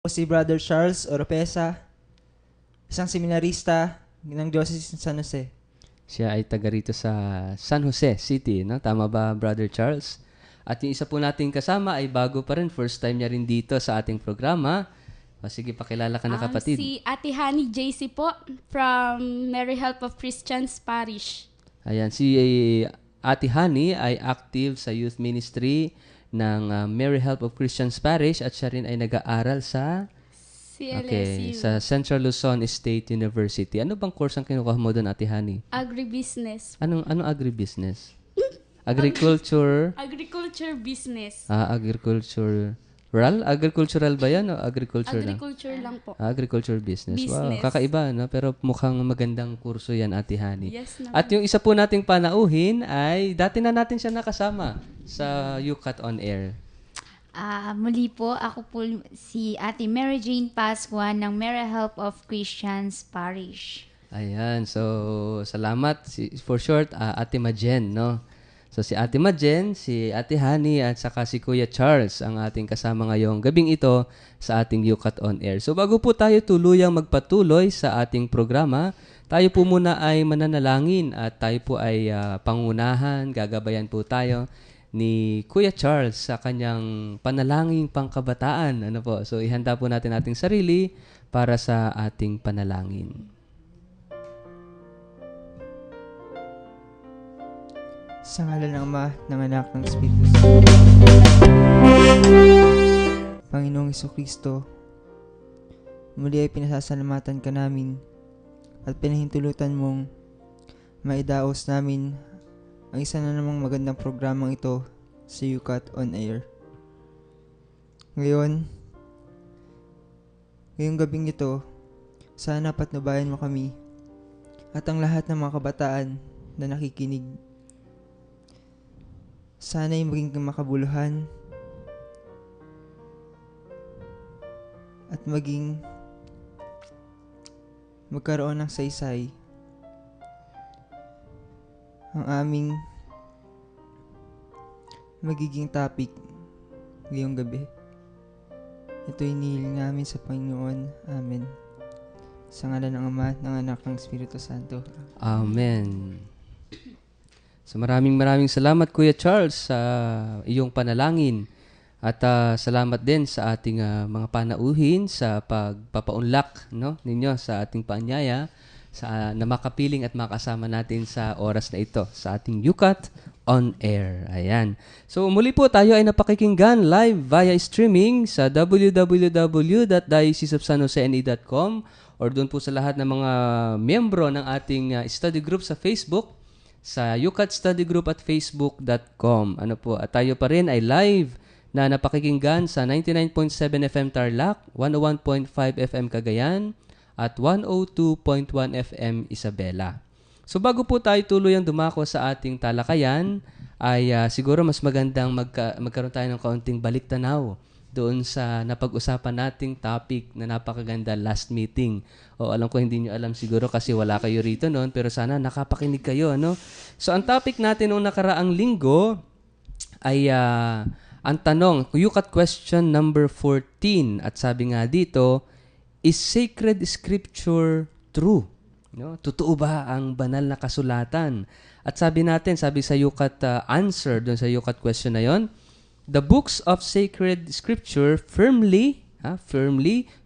Ako si Brother Charles Oropesa, isang seminarista ng Diocese ng San Jose. Siya ay taga rito sa San Jose City, no? Tama ba, Brother Charles? At yung isa po nating kasama ay bago pa rin. First time niya rin dito sa ating programa. Sige, pakilala ka na kapatid. Si Ate Honey JC po from Mary Help of Christians Parish. Ayan, si Ate Honey ay active sa youth ministry ng Mary Help of Christians Parish at siya rin ay nag-aaral sa CLSU. sa Central Luzon State University. Ano bang course ang kinukuha mo doon, Ate Honey? Agribusiness. Anong agribusiness? Agriculture? Agriculture business. Agricultural ba yan o agriculture lang? Agriculture lang po. Agriculture business. Wow, Business. kakaiba, no? Pero mukhang magandang kurso yan, Ate Honey. Yes naman. At yung isa po nating panauhin ay dati na natin siya nakasama sa UCAT on Air. Muli po, ako po si Ate Mary Jane Pascuan ng Mary Help of Christians Parish. Ayan, so salamat. For short, Ate Majen, no? So si Ate Majen, si Ate Honey at saka si Kuya Charles ang ating kasama ngayong gabing ito sa ating UCAT on Air. So bago po tayo tuluyang magpatuloy sa ating programa, tayo po muna ay mananalangin at tayo po ay pangunahan, gagabayan po tayo ni Kuya Charles sa kanyang panalangin pangkabataan. Ano po? So ihanda po natin ating sarili para sa ating panalangin. Sa ngalan ng Ama, ng Anak, ng Espiritu Santo. Panginoong Jesucristo, muli ay pinasasalamatan ka namin at pinahintulutan mong maidaos namin ang isa na namang magandang programang ito sa UCAT on Air. Ngayong gabing ito, sana patnubayan mo kami at ang lahat ng mga kabataan na nakikinig. Sana'y maging makabuluhan at magkaroon ng saysay ang aming magiging topic ngayong gabi. Ito'y nihil namin sa Panginoon. Amen. Sa ngalan ng Ama, ng Anak, ng Espiritu Santo. Amen. So maraming salamat Kuya Charles sa iyong panalangin at salamat din sa ating mga panauhin sa pagpapaunlak, no, ninyo sa ating paanyaya na makapiling at makasama natin sa oras na ito sa ating UCAT on Air. Ayan. So muli po tayo ay napakikinggan live via streaming sa www.diocesofsanjosene.com or doon po sa lahat ng mga miyembro ng ating study group sa Facebook, sa UCAT Study Group at facebook.com. Ano po, at tayo pa rin ay live na napakikinggan sa 99.7 FM Tarlac, 101.5 FM Cagayan, at 102.1 FM Isabela. So bago po tayo tuluyang dumako sa ating talakayan, ay siguro mas magandang magkaroon tayo ng kaunting balik-tanaw doon sa napag-usapan nating topic na napakaganda last meeting. O alam ko hindi nyo alam siguro kasi wala kayo rito noon, pero sana nakapakinig kayo, ano? So ang topic natin noong nakaraang linggo ay ang tanong, UCAT question number 14, at sabi nga dito, is sacred scripture true? No? Totoo ba ang banal na kasulatan? At sabi sa UCAT answer doon sa UCAT question na yon, the books of sacred scripture firmly,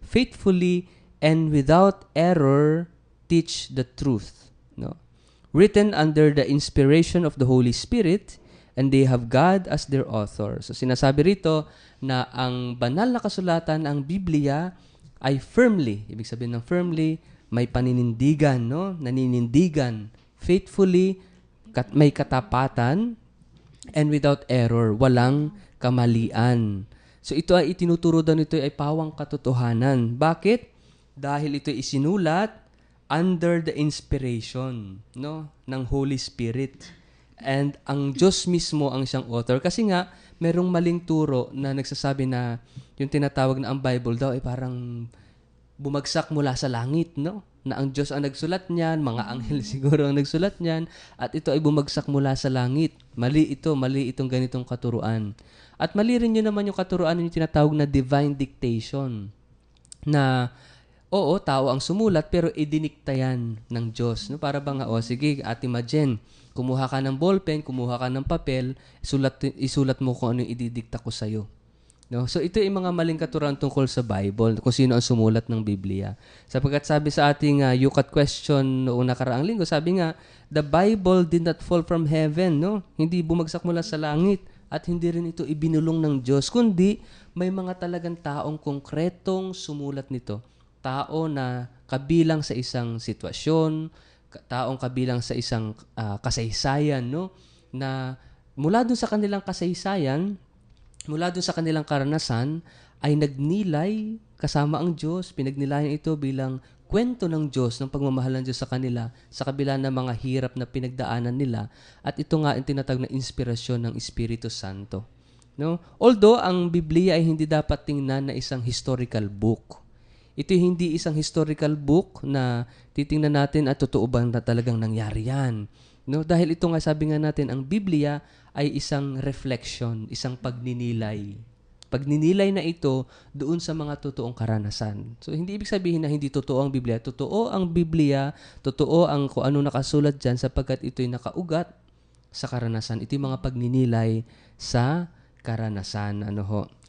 faithfully, and without error teach the truth. No? Written under the inspiration of the Holy Spirit, and they have God as their author. So sinasabi rito na ang banal na kasulatan, ang Biblia, ay firmly, ibig sabihin ng firmly, may paninindigan, no? Naninindigan, faithfully, may katapatan, and without error, walang kamalian. So ito ay itinuturo daw nito ay pawang katotohanan. Bakit? Dahil ito ay isinulat under the inspiration, no, ng Holy Spirit. And ang Diyos mismo ang siyang author. Kasi nga, merong maling turo na nagsasabi na yung tinatawag na ang Bible daw ay parang bumagsak mula sa langit, no? Na ang Diyos ang nagsulat niyan, mga anghel siguro ang nagsulat niyan, at ito ay bumagsak mula sa langit. Mali itong ganitong katuruan. At mali rin yun naman yung katuruan yung tinatawag na divine dictation. na oo, tao ang sumulat pero idinikta yan ng Diyos. No? Para bang, sige, Ate Majen, kumuha ka ng ballpen, kumuha ka ng papel, isulat mo kung ano yung ididikta ko sa'yo. No? So ito yung mga maling katuruan tungkol sa Bible, kung sino ang sumulat ng Biblia. Sapagkat sabi sa ating UCAT question noong nakaraang linggo, sabi nga, the Bible did not fall from heaven. No? Hindi bumagsak mula sa langit at hindi rin ito ibinulong ng Diyos, kundi may mga talagang taong konkretong sumulat nito. Tao na kabilang sa isang sitwasyon, taong kabilang sa isang kasaysayan, no? Na mula dun sa kanilang kasaysayan, mula dun sa kanilang karanasan, ay nagnilay kasama ang Diyos. Pinagnilayan ito bilang kwento ng Diyos, ng pagmamahal ng Diyos sa kanila, sa kabila ng mga hirap na pinagdaanan nila. At ito nga ang tinatawag na inspirasyon ng Espiritu Santo. No? Although ang Biblia ay hindi dapat tingnan na isang historical book. Ito hindi isang historical book na titingnan natin at totoo ba na talagang nangyari yan. No? Dahil ito nga sabi nga natin, ang Biblia ay isang reflection, isang pagninilay. Pagninilay na ito doon sa mga totoong karanasan. So hindi ibig sabihin na hindi totoo ang Biblia. Totoo ang Biblia, totoo ang kung ano nakasulat dyan sapagkat ito'y nakaugat sa karanasan. Ito yung mga pagninilay sa karanasan.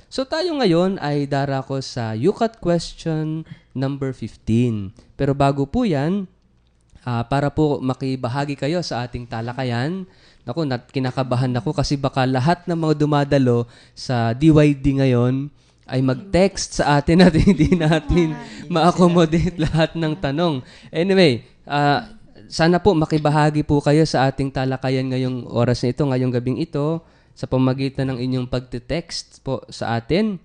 So tayo ngayon ay darako sa UCAT question number 15. Pero bago po yan, para po makibahagi kayo sa ating talakayan, kinakabahan ako kasi baka lahat ng mga dumadalo sa DYD ngayon ay mag-text sa atin at hindi natin ma-accommodate lahat ng tanong. Anyway, sana po makibahagi po kayo sa ating talakayan ngayong oras na ito, ngayong gabing ito, sa pamagitan ng inyong pagte-text po sa atin.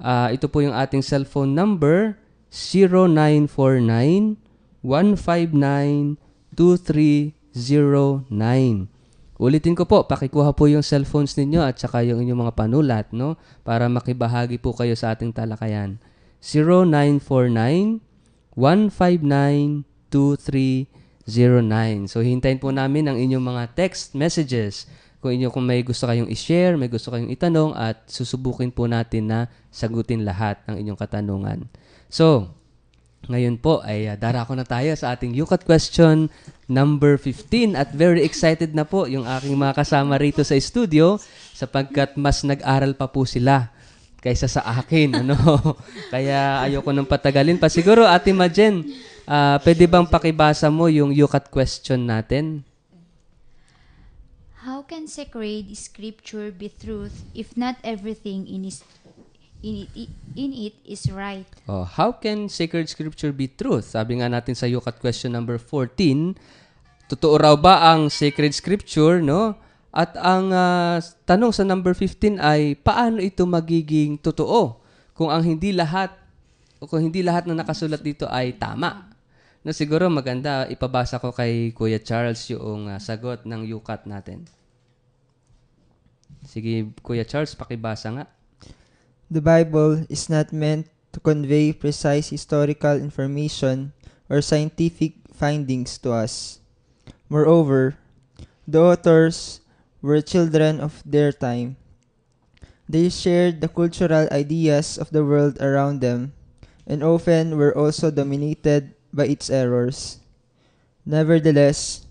Ito po yung ating cellphone number, 0949-159-2309. Ulitin ko po, pakikuha po yung cellphones ninyo at saka yung inyong mga panulat, no? Para makibahagi po kayo sa ating talakayan. 0949-159-2309. So, hintayin po namin ang inyong mga text messages. Kung may gusto kayong i-share, may gusto kayong itanong, at susubukin po natin na sagutin lahat ng inyong katanungan. So, ngayon po ay darako na tayo sa ating UCAT question number 15 at very excited na po yung aking mga kasama rito sa studio sapagkat mas nag-aral pa po sila kaysa sa akin. Kaya ayoko nang patagalin pa. Siguro, Ate Majen, pwede bang pakibasa mo yung UCAT question natin? How can sacred scripture be truth if not everything in it is right? How can sacred scripture be truth? Sabi nga natin sa UCAT question number 14, totoo raw ba ang sacred scripture, no? At ang tanong sa number 15 ay paano ito magiging totoo kung hindi lahat na nakasulat dito ay tama? No, siguro maganda ipabasa ko kay Kuya Charles yung sagot ng UCAT natin. Sige, Kuya Charles, pakibasa nga. The Bible is not meant to convey precise historical information or scientific findings to us. Moreover, the authors were children of their time. They shared the cultural ideas of the world around them and often were also dominated by its errors. Nevertheless,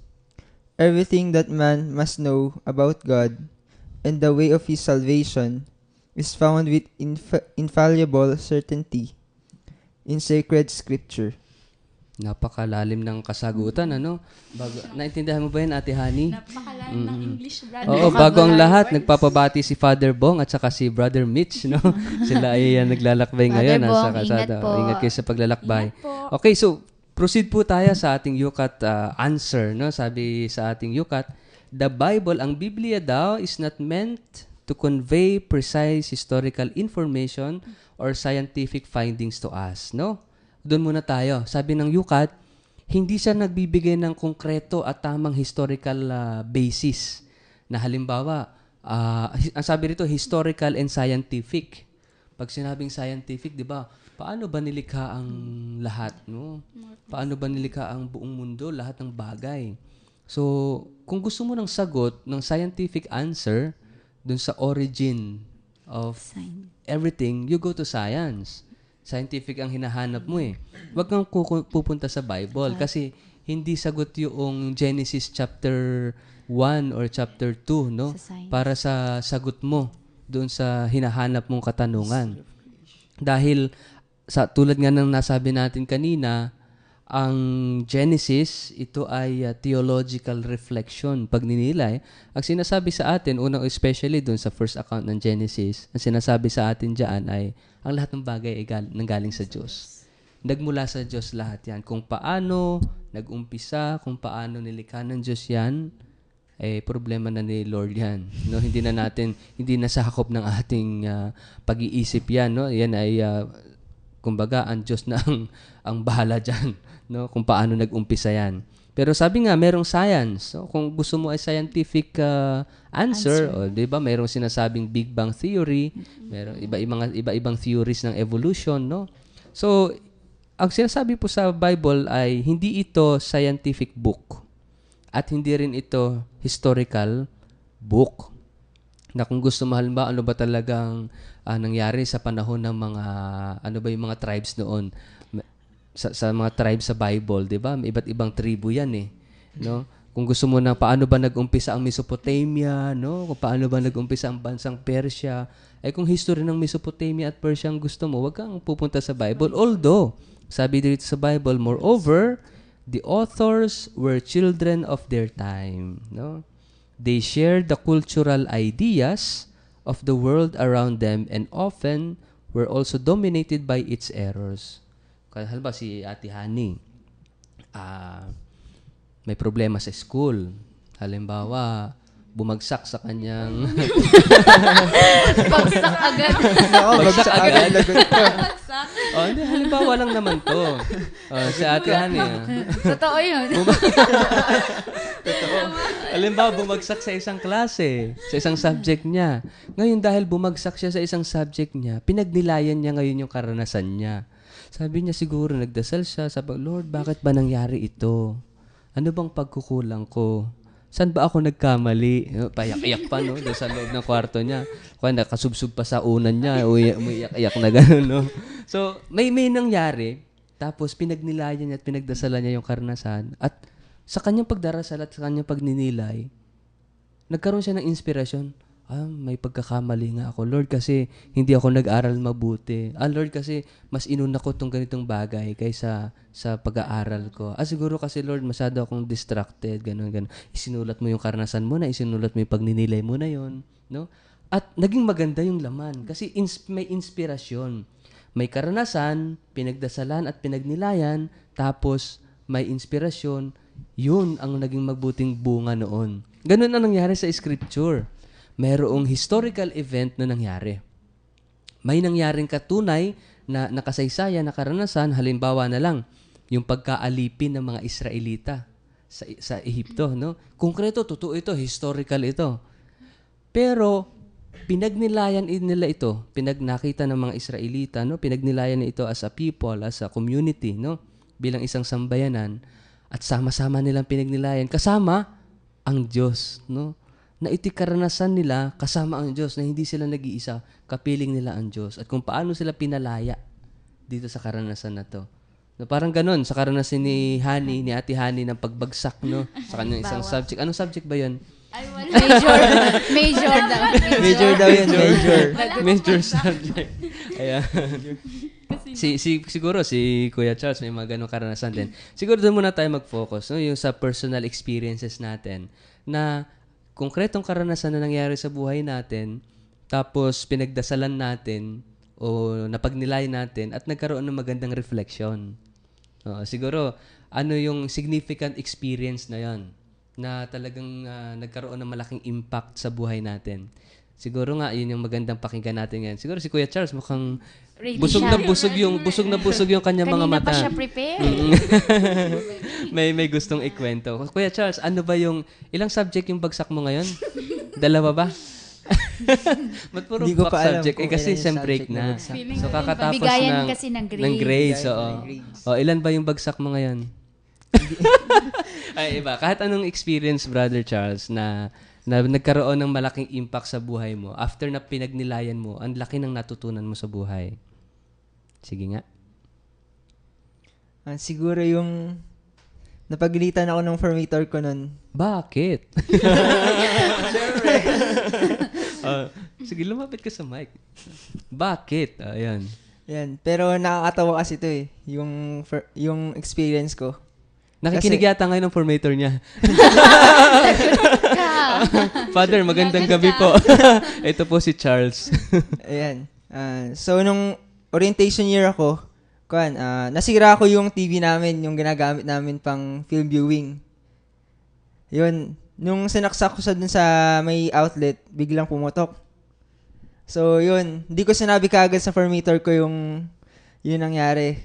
everything that man must know about God and the way of his salvation is found with infallible certainty in sacred scripture. Napakalalim ng kasagutan, naintindihan mo ba yan, Ate Honey? Napakalalim ng English, brother. Oo, bago ang lahat, nagpapabati si Father Bong at saka si Brother Mitch, no? Sila ay naglalakbay ngayon. Father Bong, Nasa kalsada. ingat po. Ingat kayo sa paglalakbay. Ingat po. Okay, so proceed po tayo sa ating UCAT answer, no? Sabi sa ating UCAT, the Bible, ang Biblia daw, is not meant to convey precise historical information or scientific findings to us, no? Doon muna tayo. Sabi ng UCAT, hindi siya nagbibigay ng konkreto at tamang historical basis. Na halimbawa, ang sabi rito, historical and scientific. Pag sinabing scientific, di ba, paano ba nilikha ang lahat, no? Paano ba nilikha ang buong mundo, lahat ng bagay? So, kung gusto mo ng sagot, ng scientific answer, dun sa origin of everything, you go to science. Scientific ang hinahanap mo eh. Huwag kang pupunta sa Bible kasi hindi sagot yung Genesis chapter 1 or chapter 2, no? Sa science. Para sa sagot mo doon sa hinahanap mong katanungan. Dahil tulad nga ng nasabi natin kanina, ang Genesis, ito ay theological reflection, pagninilay. Ang sinasabi sa atin, unang especially doon sa first account ng Genesis, ang sinasabi sa atin dyan ay ang lahat ng bagay ay nanggaling sa Diyos. Nagmula sa Diyos lahat yan. Kung paano nag-umpisa, kung paano nilikha ng Diyos yan, problema na ni Lord yan. No? Hindi na sakop ng ating pag-iisip yan. No? Yan ay, kumbaga, ang Diyos na ang bahala dyan. No? Kung paano nag-umpisa yan. Pero sabi nga, merong science. So, kung gusto mo ay scientific answer. O, di ba? Merong sinasabing Big Bang Theory. Merong iba-ibang theories ng evolution. No? So, ang sinasabi po sa Bible ay hindi ito scientific book. At hindi rin ito historical book. Na kung gusto mo, halimbawa, ano ba talagang nangyari sa panahon ng mga, ano ba yung mga tribes noon? Sa mga tribes sa Bible, di ba? May iba't ibang tribu yan eh. No? Kung gusto mo na paano ba nag-umpisa ang Mesopotamia, no? Kung paano ba nag-umpisa ang bansang Persia, kung history ng Mesopotamia at Persia ang gusto mo, wag kang pupunta sa Bible. Although, sabi dito sa Bible, moreover, the authors were children of their time. No? They shared the cultural ideas of the world around them and often were also dominated by its errors. Halimbawa si Ate Honey, may problema sa school. Halimbawa, bumagsak sa kanyang... Bagsak agad. Bagsak agad. Hindi, halimbawa lang naman to. Si Ate Honey. Totoo yun. Totoo. Halimbawa, bumagsak sa isang klase, sa isang subject niya. Ngayon, dahil bumagsak siya sa isang subject niya, pinagnilayan niya ngayon yung karanasan niya. Sabi niya siguro, nagdasal siya, sabi, Lord, bakit ba nangyari ito? Ano bang pagkukulang ko? Saan ba ako nagkamali? Payak-iyak pa, no? Doon sa loob ng kwarto niya. Kaya nakasubsub pa sa unan niya, umiyak-iyak na gano'n, no? So, may nangyari, tapos pinagnilayan niya at pinagdasalan niya yung karanasan. At sa kanyang pagdarasal at sa kanyang pagninilay, nagkaroon siya ng inspirasyon. May pagkakamali nga ako. Lord, kasi hindi ako nag-aral mabuti. Lord, kasi mas inuna ko itong ganitong bagay kaysa sa pag-aaral ko. Siguro kasi, Lord, masyado akong distracted, gano'n. Isinulat mo yung karanasan mo na, isinulat mo yung pagninilay mo na yon, no? At naging maganda yung laman kasi may inspirasyon. May karanasan, pinagdasalan at pinagnilayan, tapos may inspirasyon, yun ang naging magbuting bunga noon. Ganun ang nangyari sa Scripture. Mayroong historical event na nangyari. May nangyaring katunay na nakasaysayan, na karanasan, halimbawa na lang, yung pagkaalipin ng mga Israelita sa Ehipto, no? Konkreto, totoo ito, historical ito. Pero, pinagnilayan nila ito, nakita ng mga Israelita, no? Pinagnilayan ito as a people, as a community, no? Bilang isang sambayanan, at sama-sama nilang pinagnilayan, kasama ang Diyos, no? Na itikaranasan nila kasama ang Diyos, na hindi sila nag-iisa, kapiling nila ang Diyos. At kung paano sila pinalaya dito sa karanasan na to. No, parang ganun, sa karanasan ni Ate Honey ng pagbagsak, no? Sa kanyang isang subject. Anong subject ba yun? Major daw. Major daw yun, major. Major subject. Ayan. Siguro si Kuya Charles may mga ganong karanasan din. Siguro doon muna tayo mag-focus, no? Yung sa personal experiences natin na konkretong karanasan na nangyari sa buhay natin, tapos pinagdasalan natin o napagnilay natin at nagkaroon ng magandang reflection. Siguro, ano yung significant experience na yon na talagang nagkaroon ng malaking impact sa buhay natin. Siguro nga, yun yung magandang pakinggan natin ngayon. Siguro si Kuya Charles mukhang busog na busog yung kanyang mga mata. Kanina pa siya prepare. may gustong ikwento. Kuya Charles, ano ba yung, ilang subject yung bagsak mo ngayon? Dalawa ba? Ba't puro Hindi ko back pa alam subject? kung kasi ilan yung sem break subject na na. bagsak. So kakatapos Pabigayan kasi ng grades. Ilan ba yung bagsak mo ngayon? Ay, iba. Kahit anong experience, Brother Charles, na nagkaroon ng malaking impact sa buhay mo, after na pinagnilayan mo, ang laki ng natutunan mo sa buhay. Sige nga. Siguro yung napagalitan ako ng formator ko nun. Bakit? Sige, lumapit ka sa mic. Bakit? Ayan. Yan. Pero nakakatawa kasi ito eh. Yung experience ko. Nakikinig yata ngayon ng formator niya. Father, magandang gabi po. Ito po si Charles. Ayan. So, nung orientation year ako, nasira ko yung TV namin, yung ginagamit namin pang film viewing. Yun. Nung sinaksak ko dun sa may outlet, biglang pumutok. So, yun. Hindi ko sinabi kaagad sa formator ko yung nangyari.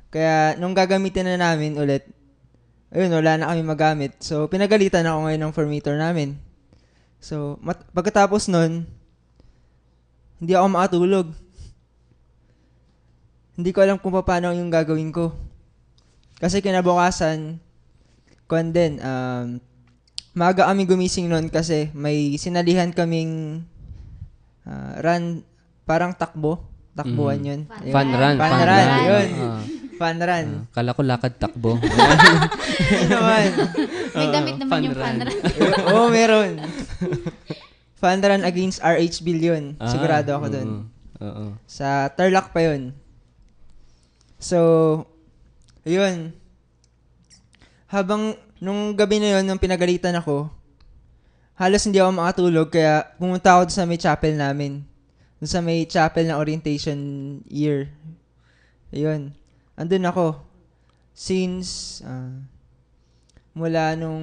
Kaya, nung gagamitin na namin ulit, ayun, wala na kami magamit. So, pinagalitan ako ngayon ng formator namin. So, pagkatapos nun, hindi ako makatulog. Hindi ko alam kung paano yung gagawin ko. Kasi kinabukasan, maaga kami gumising nun kasi may sinalihan kaming run, parang takbuhan yun. Fun run. Fun run, yun. Fun run. Kala ko lakad takbo. Yun naman. May damit naman fun yung run. fun run. Oo, meron. Fun run against RH Billion. Sigurado ako dun. Oo. Sa Tarlac pa yun. So, yun. Nung gabi na yun, nung pinagalitan ako, halos hindi ako makatulog, kaya pumunta ako sa may chapel namin. Sa may chapel na orientation year. Ayun. Andun ako. Since, mula nung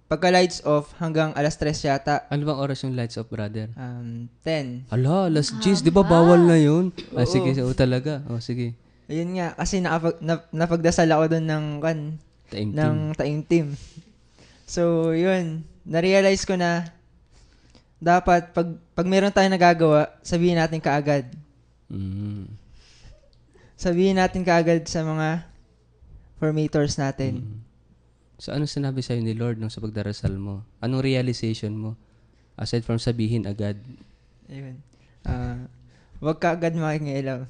pagka-lights off hanggang alas 3 yata. Ano bang oras yung lights off, brother? 10. Ala, alas 10. Di ba bawal na yun? Sige, talaga. Sige. Ayun nga, kasi napagdasal ako doon ng taimtim. So, yun. Na-realize ko na dapat pag meron tayong nagagawa, sabihin natin kaagad. Sabihin natin kaagad sa mga formators natin. So, ano sinabi sa'yo ni Lord nung sa pagdarasal mo? Anong realization mo? Aside from sabihin agad. Ayun. Huwag ka agad makingialam.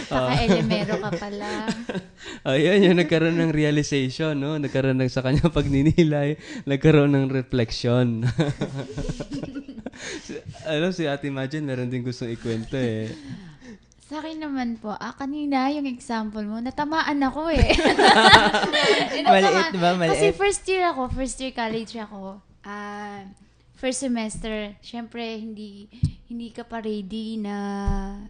Kaka-elemero ka pala. Ayan, yung nagkaroon ng realization, no? Nagkaroon ng sa kanya pagninilay, nagkaroon ng reflection. Si Ate Imagine, meron din gustong ikwento eh. Sa akin naman po, kanina yung example mo, natamaan ako eh. Maliit ba? Maliit? Kasi first year college ako. First semester, syempre hindi ka pa ready na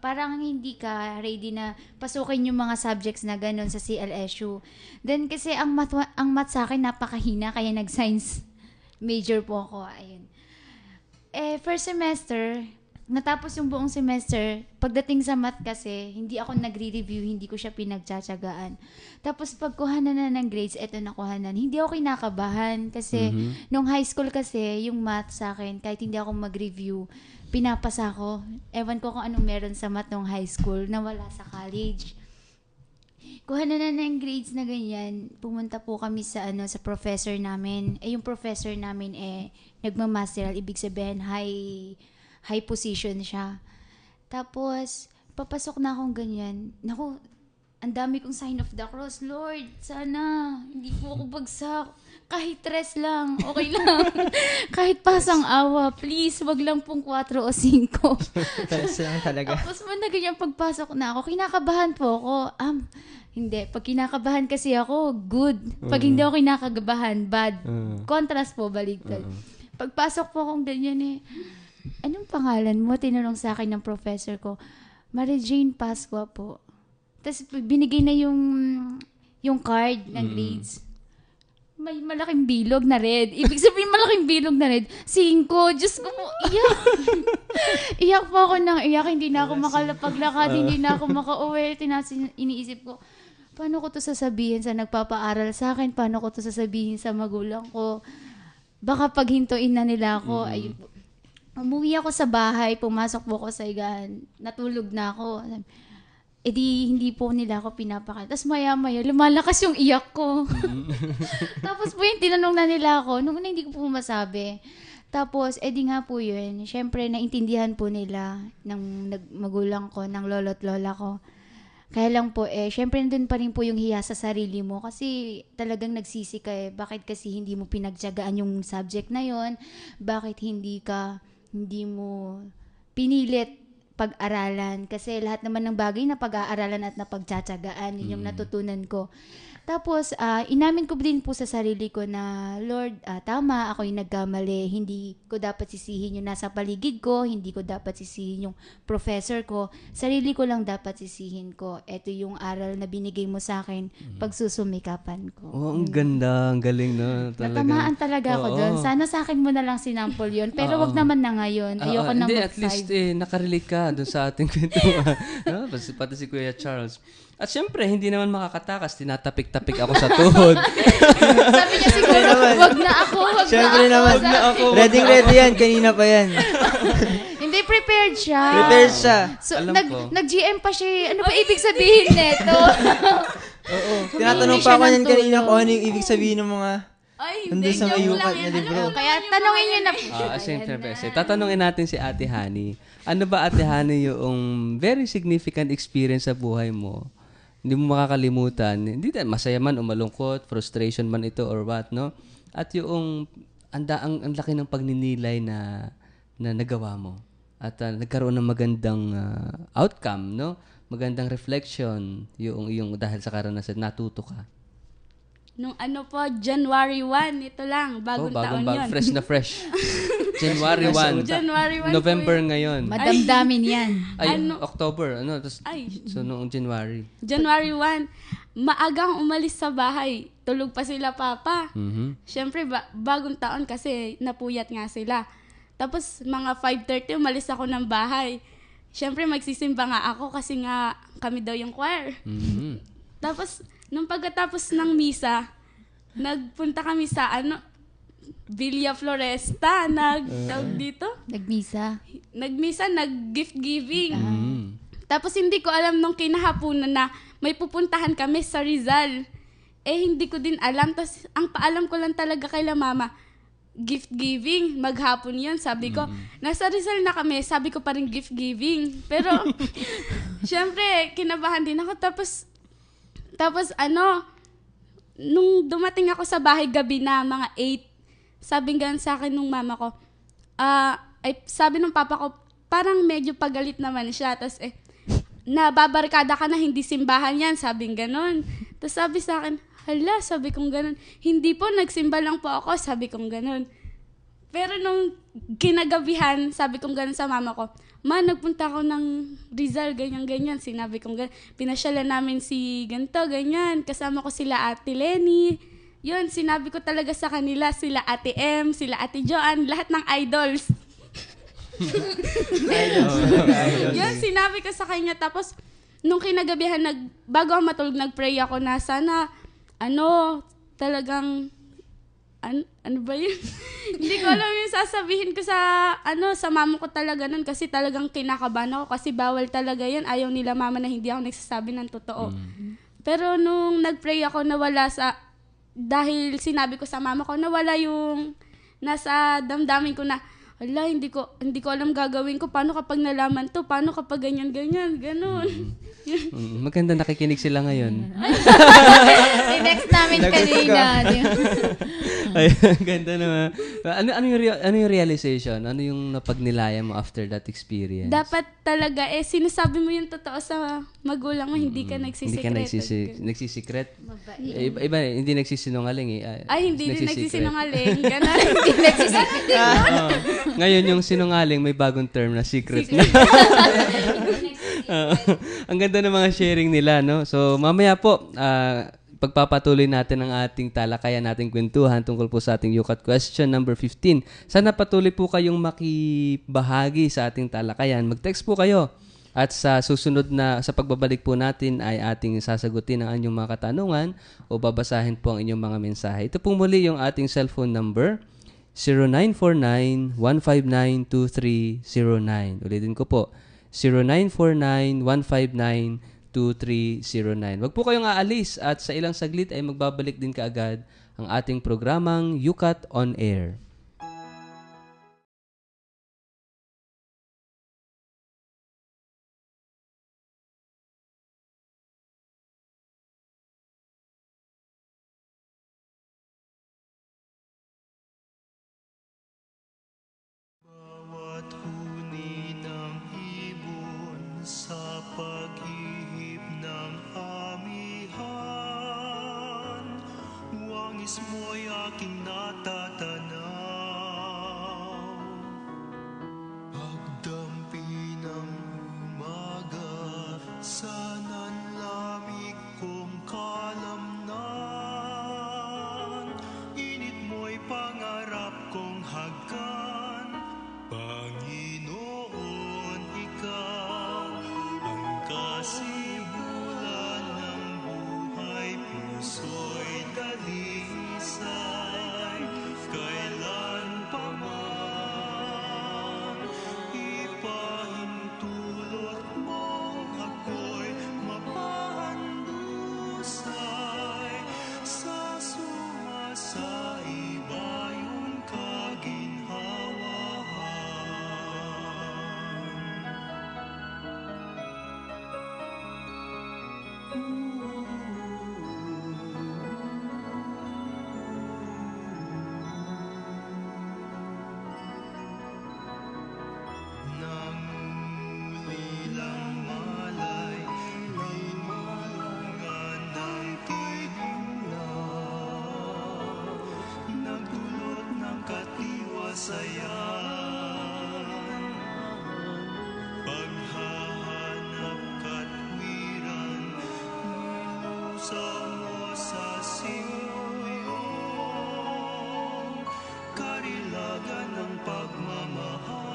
parang hindi ka ready na pasukin yung mga subjects na ganun sa CLSU. Then kasi ang math sa akin napakahina, kaya nag-science major po ako. Ayun. First semester, natapos yung buong semester, pagdating sa math kasi, hindi ako nagre-review, hindi ko siya pinagtsatsagaan. Tapos pagkuhanan na ng grades, eto nakuhanan. Hindi ako kinakabahan kasi nung high school kasi, yung math sa akin, kahit hindi ako mag-review, pinapasa ko. Ewan ko kung anong meron sa math nung high school na wala sa college. Kuhanan na ng grades na ganyan, pumunta po kami sa sa professor namin. Yung professor namin nagmamasteral, ibig sabihin high position siya. Tapos, papasok na akong ganyan. Naku, ang dami kong sign of the cross. Lord, sana, hindi po ako bagsak. Kahit 3 lang, okay lang. Kahit pasang awa, please, wag lang pong 4 o 5. 3 lang talaga. Tapos, na ganyan pagpasok na ako, kinakabahan po ako. Hindi. Pag kinakabahan kasi ako, good. Pag hindi ako kinakabahan, bad. Contrast po, baligtad. Pagpasok po akong ganyan anong pangalan mo? Tinanong sa akin ng professor ko. Mary Jane Pascua po. Tapos binigay na yung card ng grades. May malaking bilog na red. Ibig sabihin malaking bilog na red. 5. Diyos ko po, iyak. Iyak po ako ng iyak. Hindi na ako makalapaglakad. Hindi na ako makauwi. Iniisip ko, paano ko to sasabihin sa nagpapaaral sa akin? Paano ko to sasabihin sa magulang ko? Baka paghintuin na nila ako. Ayun po. Umuwi ako sa bahay, pumasok po ako sa higaan, natulog na ako. Hindi po nila ako pinapakain. Tapos maya-maya, lumalakas yung iyak ko. Tapos po yung tinanong na nila ako, nung hindi ko po masabi. Tapos, edi nga po yun, syempre, naintindihan po nila ng magulang ko, ng lolo't lola ko. Kaya lang po, syempre, nandun pa rin po yung hiya sa sarili mo kasi talagang nagsisi ka bakit kasi hindi mo pinagtiyagaan yung subject na yon, bakit hindi mo pinilit pag-aralan kasi lahat naman ng bagay na pag-aaralan at napagtsatsagaan, yun yung natutunan ko. Tapos, inamin ko din po sa sarili ko na, Lord, tama, ako yung nagkamali. Hindi ko dapat sisihin yung nasa paligid ko. Hindi ko dapat sisihin yung professor ko. Sarili ko lang dapat sisihin ko. Ito yung aral na binigay mo sa akin pagsusumikapan ko. Oh, ang ganda. Ang galing, no? Natamaan talaga ako doon. Sana sa akin mo na lang sinample yun. Pero wag naman na ngayon. Ayoko na Hindi, mag-5. at least nakarelate ka doon sa ating kwentuhan. No? Pati si Kuya Charles. At syempre, hindi naman makakatakas. Tinatapik-tapik ako sa tuhod. Sabi niya siguro, wag na ako. Siyempre naman, ready yan, kanina pa yan. Hindi, prepared siya. Prepared siya. So, Alam ko. nag-GM pa siya. Ano ba ibig sabihin neto? Oo. Tinatanong pa ako yan kanina kung ano yung ibig sabihin ng mga nandun sa may yukat na libro. Kaya tanongin niyo na po. Siyempre. Tatanungin natin si Ate Honey. Ano ba, Ate Honey, yung very significant experience sa buhay mo? Hindi mo makakalimutan. Hindi masaya man o malungkot, frustration man ito or what, no? At yung ang laki ng pagninilay na nagawa mo. At nagkaroon ng magandang outcome, no? Magandang reflection yung dahil sa karanasan, natuto ka. Nung January 1, ito lang, bagong taon yun. Fresh na fresh. January 1. January 1 November ngayon. Madamdamin yan. Ay, October. So, noong January. January 1, maagang umalis sa bahay. Tulog pa sila, Papa. Mhm. Siyempre, bagong taon kasi napuyat nga sila. Tapos, mga 5:30, umalis ako ng bahay. Siyempre, magsisimba nga ako kasi nga kami daw yung choir. Mhm. Tapos, nung pagkatapos ng misa, nagpunta kami sa Villa Floresta, tawag dito? Nagmisa, nag-gift giving. Tapos hindi ko alam nung kinahaponan na may pupuntahan kami sa Rizal. Hindi ko din alam. Tapos ang paalam ko lang talaga kay la mama, gift giving, maghapon yun. Sabi ko, nasa Rizal na kami, sabi ko pa rin gift giving. Pero, syempre, kinabahan din ako. Tapos nung dumating ako sa bahay gabi na, mga 8, sabi nga sa akin nung mama ko, sabi nung papa ko, parang medyo pagalit naman siya. Tapos nababarkada ka na, hindi simbahan yan, sabing ganon. Tapos sabi sa akin, hala, sabi kong ganon. Hindi po, nagsimba lang po ako, sabi kong ganon. Pero nung kinagabihan, sabi kong ganon sa mama ko, Ma, nagpunta ako ng Rizal, ganyan-ganyan. Sinabi kong ganyan. Pinasyalan namin si ganito, ganyan. Kasama ko sila Ate Lenny. Yun, sinabi ko talaga sa kanila, sila Ate M, sila Ate Joanne, lahat ng idols. Yun, sinabi ko sa kanya. Tapos, nung kinagabihan, bago ako matulog, nag-pray ako na sana, talagang, ano ba yun? Hindi ko alam yung sasabihin ko sa mama ko talaga nun kasi talagang kinakabahan ako kasi bawal talaga yan. Ayaw nila mama na hindi ako nagsasabi ng totoo. Pero nung nag-pray ako, dahil sinabi ko sa mama ko, nawala yung nasa damdamin ko na, hala, hindi ko alam gagawin ko. Paano kapag nalaman to? Paano kapag ganyan, ganon. Maganda nakikinig sila ngayon. Next namin kanina. Ay, ganda naman. Ano yung realization? Ano yung napagnilayan mo after that experience? Dapat talaga, sinasabi mo yung totoo sa magulang mo, hindi ka nagsisikret. Hindi ka nagsisikret? Iba, hindi nagsisinungaling hindi din nagsisinungaling. Ganon. Hindi nagsisikret. Ngayon yung sinungaling, may bagong term na secret na. Ang ganda ng mga sharing nila, no? So, mamaya po, pagpapatuloy natin ang ating talakayan, nating kwentuhan tungkol po sa ating UCAT question number 15. Sana patuloy po kayong makibahagi sa ating talakayan. Mag-text po kayo. At sa susunod na, sa pagbabalik po natin ay ating sasagutin ang inyong mga katanungan o babasahin po ang inyong mga mensahe. Ito po muli yung ating cellphone number, 0949-159-2309. Ulitin ko po, 0949-159-2309. Wag po kayong aalis at sa ilang saglit ay magbabalik din kaagad ang ating programang UCAT on Air. aking natatanaw. Pagdampi ng umaga sa nanlamig kong kalamnan, init mo'y pangarap kong hagkan. Panginoon, ikaw ang kasibulan ng buhay, puso'y dalisay. Kailan pa man ipahintulot mong ako'y mapahandusay sa sumasaibayong nangulilang malay, di malungan ng tinimla, nagdulot ng katiwasayan, paghahanap katwiran, nilusaw mo sa simuyong karilagan ng pagmamahal.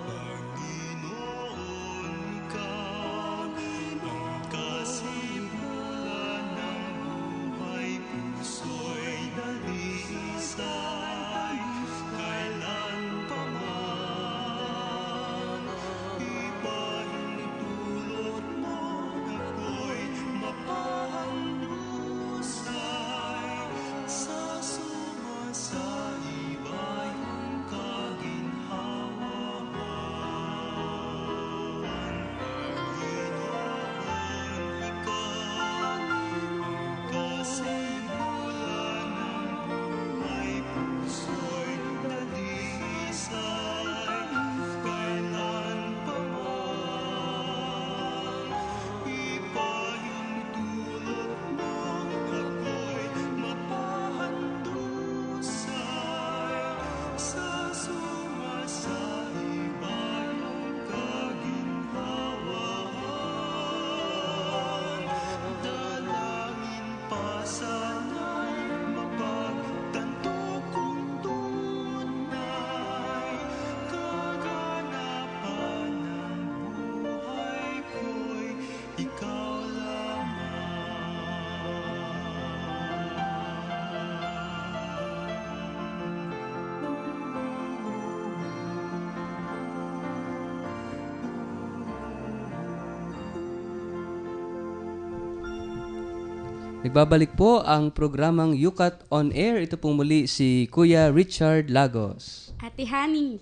Panginoon, ikaw ang kasibulan ng buhay, puso'y dalisay. Kailan pa man ipahintulot mo ako'y mapahandusay sa sumasaibayong kaginhawaan. Panginoon, ikaw ang kasibulan ng buhay, puso'y dalisay. Kailan pa man ipahintulot mo ako'y mapahandusay sa sumasaibayong kaginhawaan. Dalangin pa sana'y mapagtanto kong tunay kaganapan ng buhay ko'y ikaw Nagbabalik po ang programang Yukat on Air. Ito pong muli si Kuya Richard Lagos. Ate Honey.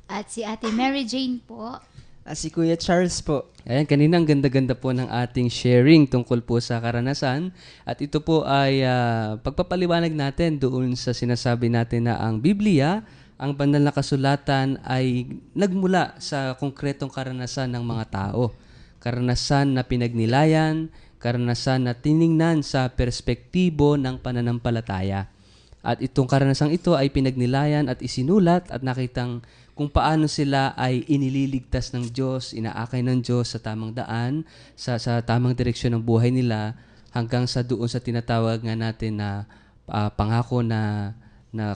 At si Ate Mary Jane po. Si Kuya Charles po. Ayan, kanina ang ganda-ganda po ng ating sharing tungkol po sa karanasan. At ito po ay pagpapaliwanag natin doon sa sinasabi natin na ang Biblia, ang banal na kasulatan ay nagmula sa konkretong karanasan ng mga tao. Karanasan na pinagnilayan, karanasan na tiningnan sa perspektibo ng pananampalataya. At itong karanasang ito ay pinagnilayan at isinulat at nakitang kung paano sila ay inililigtas ng Diyos, inaakay ng Diyos sa tamang daan, sa tamang direksyon ng buhay nila, hanggang sa doon sa tinatawag nga natin na pangako na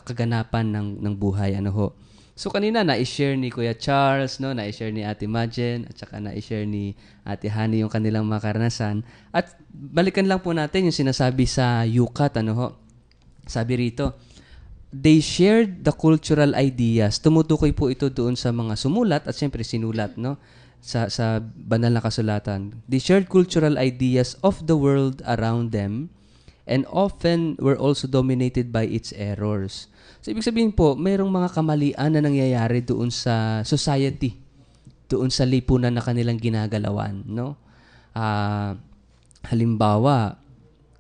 kaganapan ng buhay. Ano ho? So kanina na-share ni Kuya Charles, no, na-share ni Ate Majen, at saka na-share ni Ate Honey yung kanilang mga karanasan. At balikan lang po natin yung sinasabi sa Yukat, ano ho. Sabi rito, they shared the cultural ideas. Tumutukoy po ito doon sa mga sumulat at siyempre sinulat, no, sa banal na kasulatan. They shared cultural ideas of the world around them and often were also dominated by its errors. So, ibig sabihin po, mayroong mga kamalian na nangyayari doon sa society, doon sa lipunan na kanilang ginagalawan, no? Halimbawa,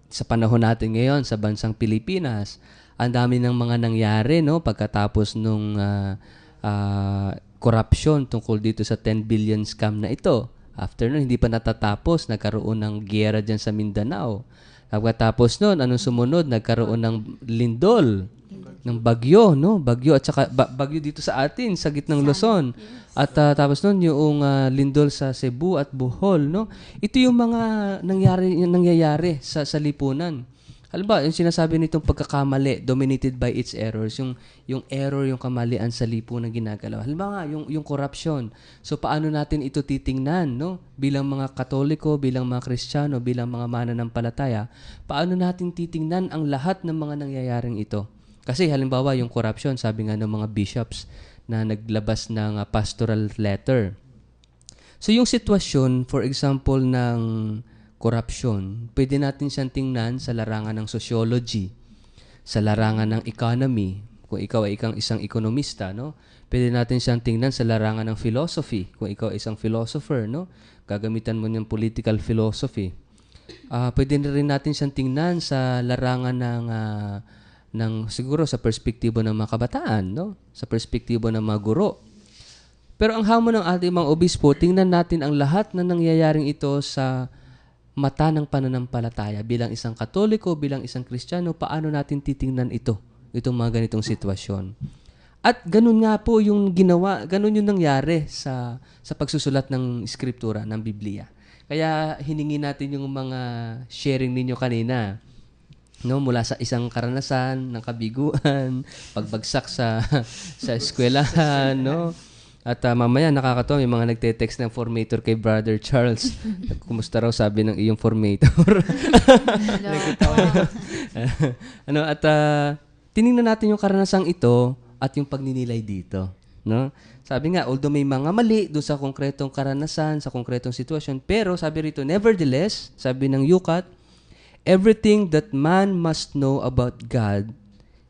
sa panahon natin ngayon, sa bansang Pilipinas, ang dami ng mga nangyari, no? Pagkatapos nung corruption tungkol dito sa 10 billion scam na ito. After nun, hindi pa natatapos, nagkaroon ng giyera dyan sa Mindanao. Pagkatapos noon, anong sumunod? Nagkaroon ng lindol, ng bagyo, no? Bagyo at saka bagyo dito sa atin, sa gitnang Luzon. At tapos noon yung lindol sa Cebu at Bohol, no? Ito yung mga nangyayari sa lipunan. Halimbawa, yung sinasabi nitong pagkakamali, dominated by its errors, yung error, yung kamalian sa lipunan ginagalaw. Halimbawa, yung corruption. So, paano natin ito titingnan, no? Bilang mga Katoliko, bilang mga Kristiyano, bilang mga mananampalataya, paano natin titingnan ang lahat ng mga nangyayaring ito? Kasi halimbawa, yung corruption, sabi nga ng mga bishops na naglabas ng pastoral letter. So, yung sitwasyon, for example, ng corruption, pwede natin siyang tingnan sa larangan ng sociology, sa larangan ng economy, kung ikaw ay isang ekonomista, no? Pwede natin siyang tingnan sa larangan ng philosophy, kung ikaw ay isang philosopher, no? Gagamitan mo ng political philosophy. Pwede rin natin siyang tingnan sa larangan ng siguro sa perspektibo ng mga kabataan, no? Sa perspektibo ng mga guro. Pero ang hamon ng ating mga obispo, tingnan natin ang lahat na nangyayaring ito sa mata ng pananampalataya bilang isang Katoliko, bilang isang Kristiyano, paano natin titingnan itong mga ganitong sitwasyon. At ganun nga po yung ginawa, ganun yung nangyari sa pagsusulat ng Skriptura, ng Biblia. Kaya hiningi natin yung mga sharing ninyo kanina, no, mula sa isang karanasan ng kabiguan, pagbagsak sa eskwelahan, no? At mamaya nakakatawa, may mga nagte-text ng formator kay Brother Charles. Kumusta raw sabi ng iyong formator? Tiningnan natin yung karanasang ito at yung pagninilay dito, no? Sabi nga, although may mga mali doon sa konkretong karanasan, sa konkretong sitwasyon, pero sabi rito, nevertheless, sabi ng Yukat, everything that man must know about God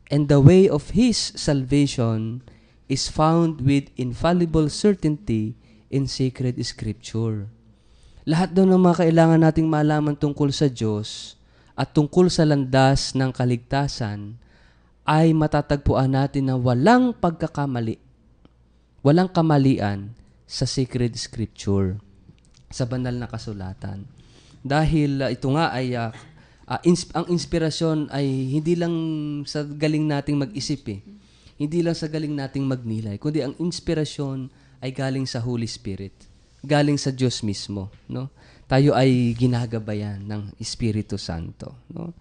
and the way of His salvation is found with infallible certainty in sacred scripture. Lahat daw ng mga kailangan nating malaman tungkol sa Diyos at tungkol sa landas ng kaligtasan ay matatagpuan natin na walang pagkakamali, walang kamalian sa sacred scripture, sa banal na kasulatan. Dahil ito nga ay ang inspirasyon ay hindi lang sa galing nating mag-isip Hindi lang sa galing nating magnilay, kundi ang inspirasyon ay galing sa Holy Spirit, galing sa Diyos mismo, no? Tayo ay ginagabayan ng Espiritu Santo, no?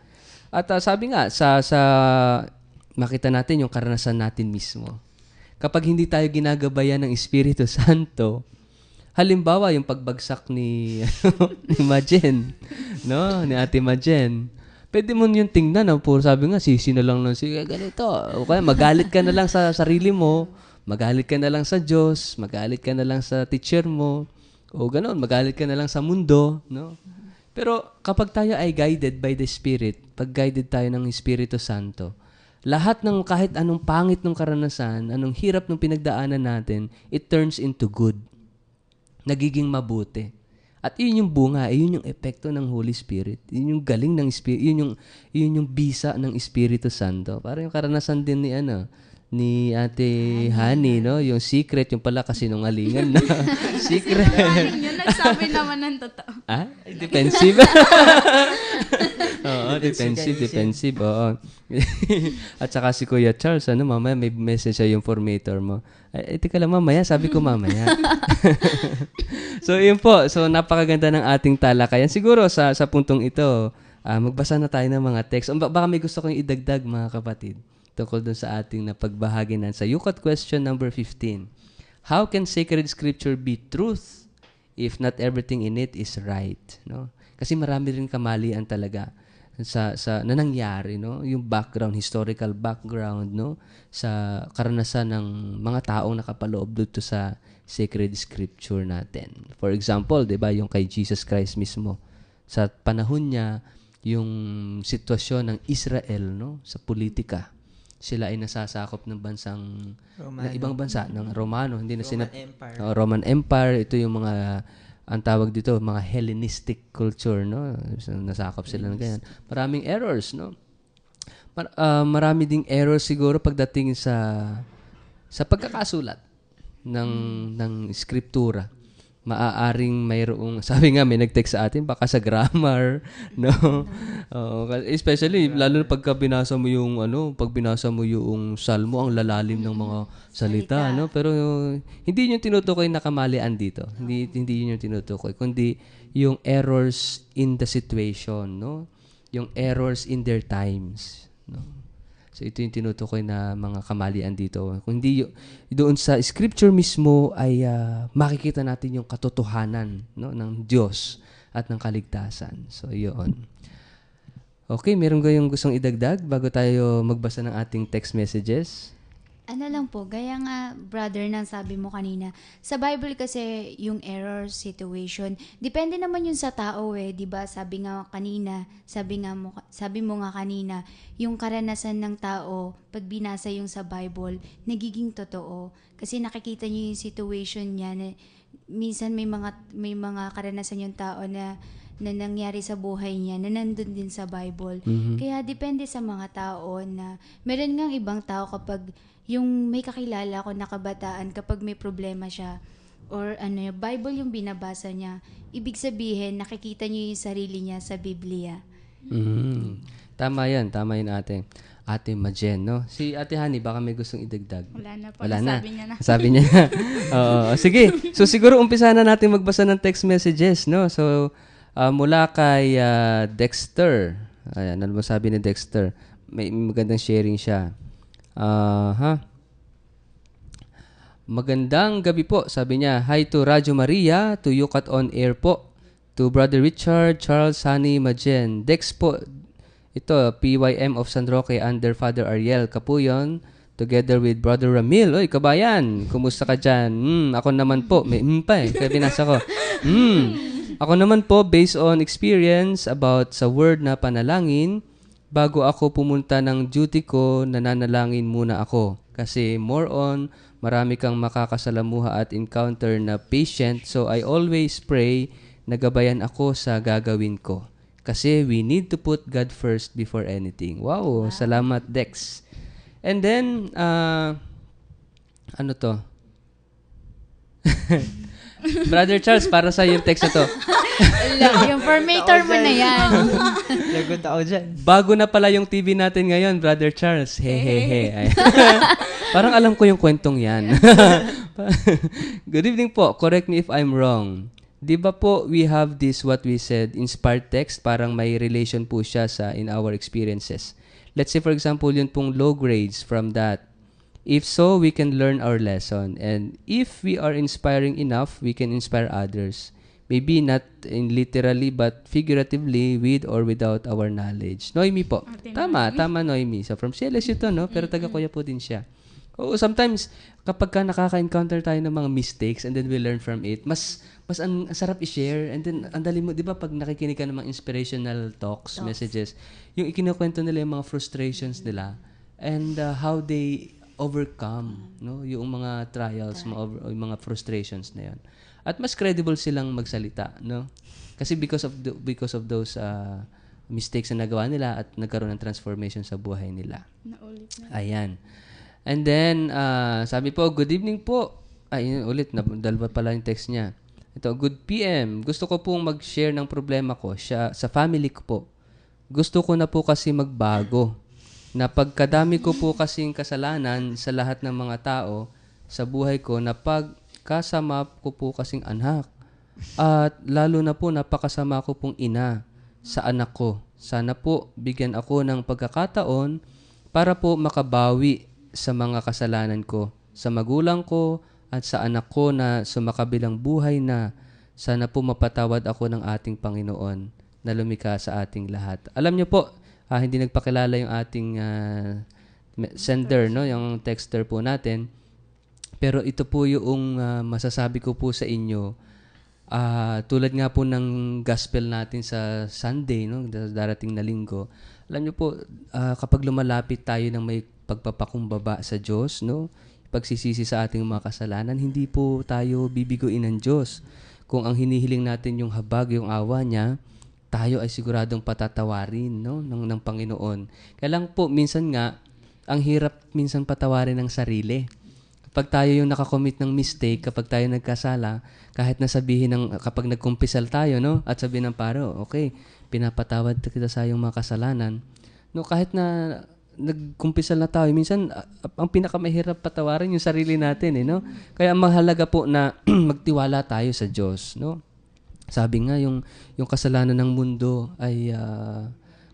At sabi nga sa makita natin yung karanasan natin mismo. Kapag hindi tayo ginagabayan ng Espiritu Santo, halimbawa yung pagbagsak ni Majen, no? Ni Ate Majen. Pwede mo yung tingnan, puro sabi nga, sisi na lang ganito. O kaya magalit ka na lang sa sarili mo, magalit ka na lang sa Diyos, magalit ka na lang sa teacher mo, o ganoon, magalit ka na lang sa mundo, no? Pero kapag tayo ay guided by the Spirit, pag guided tayo ng Espiritu Santo, lahat ng kahit anong pangit ng karanasan, anong hirap ng pinagdaanan natin, it turns into good. Nagiging mabuti. At yun yung bunga, yun yung epekto ng Holy Spirit. Yun yung galing ng Spirit, yun yung bisa ng Espiritu Santo. Parang yung karanasan din ni Ate Honey, no? Yung secret, yung pala kasinungalingan na secret. Yun, nagsabi naman ng totoo. Defensive. Oo, defensive. Oo. At saka si Kuya Charles, mamaya may message siya yung formator mo. Teka lang, mamaya. Sabi ko mamaya. So, yun po. So, napakaganda ng ating talakayan. Siguro, sa puntong ito, magbasa na tayo ng mga text. Baka may gusto kong idagdag, mga kapatid, tungkol dun sa ating napagbahagi na sa Yukat question number 15. How can sacred scripture be truth if not everything in it is right? No? Kasi marami rin kamalian talaga na nangyari, no? Yung background, historical background, no? Sa karanasan ng mga taong nakapaloob dito sa sacred scripture natin. For example, 'di ba, yung kay Jesus Christ mismo. Sa panahon niya, yung sitwasyon ng Israel, no, sa politika. Sila ay nasasakop ng bansang ng ibang bansa, ng Romano, hindi na Empire. Roman Empire. Ito yung mga ang tawag dito, mga Hellenistic culture, no? So, nasakop sila ng ganyan. Maraming errors, no? Marami ding errors siguro pagdating sa pagkakasulat ng Skriptura. maaaring mayroong, sabi nga may nag-text sa atin, baka sa grammar, no? Oo, especially, lalo na pagka binasa mo yung, pag binasa mo yung salmo, ang lalalim ng mga salita, no? Pero hindi yun yung tinutukoy na kamalian dito. Hindi yun yung tinutukoy, kundi yung errors in the situation, no? Yung errors in their times, no? So, ito yung tinutukoy na mga kamalian dito. Kung hindi, doon sa scripture mismo ay makikita natin yung katotohanan, no, ng Diyos at ng kaligtasan. So, yun. Okay, meron kayong gustong idagdag bago tayo magbasa ng ating text messages? Ano lang po, gaya nga brother nang sabi mo kanina, sa Bible kasi yung error situation, depende naman yun sa tao 'di ba? Sabi mo nga kanina, yung karanasan ng tao pag binasa yung sa Bible, nagiging totoo kasi nakikita niyo yung situation niya na minsan may mga karanasan yung tao na nangyari sa buhay niya na nandun din sa Bible. Kaya depende sa mga tao na meron ngang ibang tao kapag yung may kakilala ko na kabataan kapag may problema siya or Bible yung binabasa niya, ibig sabihin nakikita niyo yung sarili niya sa Biblia. Tama yan ate. Ate Majen, no? Si Ate Hani, baka may gustong idagdag. Wala na po. Wala na. Sabi niya na. Sabi niya na. Oo. Sige. So, siguro umpisa na natin magbasa ng text messages, no? So, mula kay Dexter. Ayan, ano ba sabi ni Dexter? May magandang sharing siya. Magandang gabi po, sabi niya. Hi to Radyo Maria, to Yukat on Air po, to Brother Richard, Charles, Sunny, Majen. Dex po, ito, PYM of San Roque under Father Ariel Capuyon, together with Brother Ramil. Oy, kabayan, kumusta ka dyan? Ako naman po, may pa kaya binasa ko. Ako naman po, based on experience about sa word na panalangin, bago ako pumunta ng duty ko, nananalangin muna ako. Kasi more on, marami kang makakasalamuha at encounter na patient. So I always pray na gabayan ako sa gagawin ko. Kasi we need to put God first before anything. Wow. Salamat, Dex. And then, ano to? Brother Charles, para sa yung text na to. Yung formator mo na yan. Lagot ako dyan. Bago na pala yung TV natin ngayon, Brother Charles. Ay. Parang alam ko yung kwentong yan. Good evening po. Correct me if I'm wrong. Di ba po we have this what we said, inspired text, parang may relation po siya sa in our experiences. Let's say for example, yun pong low grades from that. If so, we can learn our lesson. And if we are inspiring enough, we can inspire others. Maybe not in literally, but figuratively, with or without our knowledge. Noemi po. Tama, Noemi. So, from CLSU to, no? Pero taga-Kuya po din siya. Oo, sometimes, kapag ka nakaka-encounter tayo ng mga mistakes and then we learn from it, mas ang sarap i-share. And then, ang dali mo, di ba, pag nakikinig ka ng mga inspirational talks, messages, yung ikinukwento nila yung mga frustrations nila and how they overcome, no, yung mga trials, yung mga frustrations na yon. At mas credible silang magsalita, no? Kasi because of those mistakes na nagawa nila at nagkaroon ng transformation sa buhay nila. Naulit na. Ayan. And then sabi po, good evening po. Ay, ulit dalawa pala yung text niya. Ito, good PM. Gusto ko pong mag-share ng problema ko sa family ko po. Gusto ko na po kasi magbago. Na pagkadami ko po kasing kasalanan sa lahat ng mga tao sa buhay ko, na pagkasama ko po kasing anak. At lalo na po napakasama ko pong ina sa anak ko. Sana po bigyan ako ng pagkakataon para po makabawi sa mga kasalanan ko, sa magulang ko at sa anak ko na sumakabilang buhay na. Sana po mapatawad ako ng ating Panginoon na lumikha sa ating lahat. Alam niyo po, hindi nagpakilala yung ating sender, no, yung texter po natin. Pero ito po yung masasabi ko po sa inyo. Tulad nga po ng gospel natin sa Sunday, no, darating na linggo. Alam niyo po, kapag lumalapit tayo ng may pagpapakumbaba sa Diyos, no, pagsisisi sa ating mga kasalanan, hindi po tayo bibiguin ng Diyos. Kung ang hinihiling natin yung habag, yung awa niya, tayo ay siguradong patatawarin, no, ng Panginoon. Kaya lang po, minsan nga, ang hirap minsan patawarin ng sarili. pag tayo yung nakakommit ng mistake, kapag tayo nagkasala, kahit na sabihin kapag nagkumpisal tayo, no? At sabihin ng paro, okay, pinapatawad kita sa iyong mga kasalanan. No, kahit na nagkumpisal na tayo, minsan ang pinakamahirap patawarin yung sarili natin, no? Kaya mahalaga po na magtiwala tayo sa Diyos, no? Sabi nga yung kasalanan ng mundo ay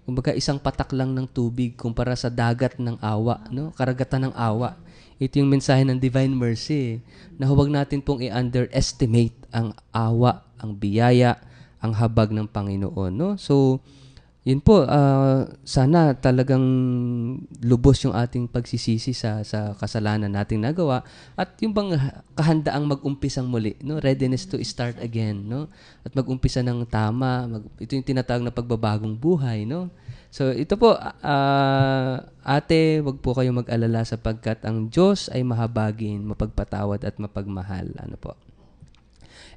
kumbaga isang patak lang ng tubig kumpara sa dagat ng awa, no? Karagatan ng awa. Ito yung mensahe ng Divine Mercy, na huwag natin pong i-underestimate ang awa, ang biyaya, ang habag ng Panginoon, no? So, yun po, sana talagang lubos yung ating pagsisisi sa kasalanan nating nagawa at yung bang kahandaang mag-umpisang muli, no? Readiness to start again, no? At mag-umpisa ng tama, ito yung tinatawag na pagbabagong buhay, no? So, ito po, ate, wag po kayong mag-alala sapagkat ang Diyos ay mahabagin, mapagpatawad at mapagmahal. Ano po?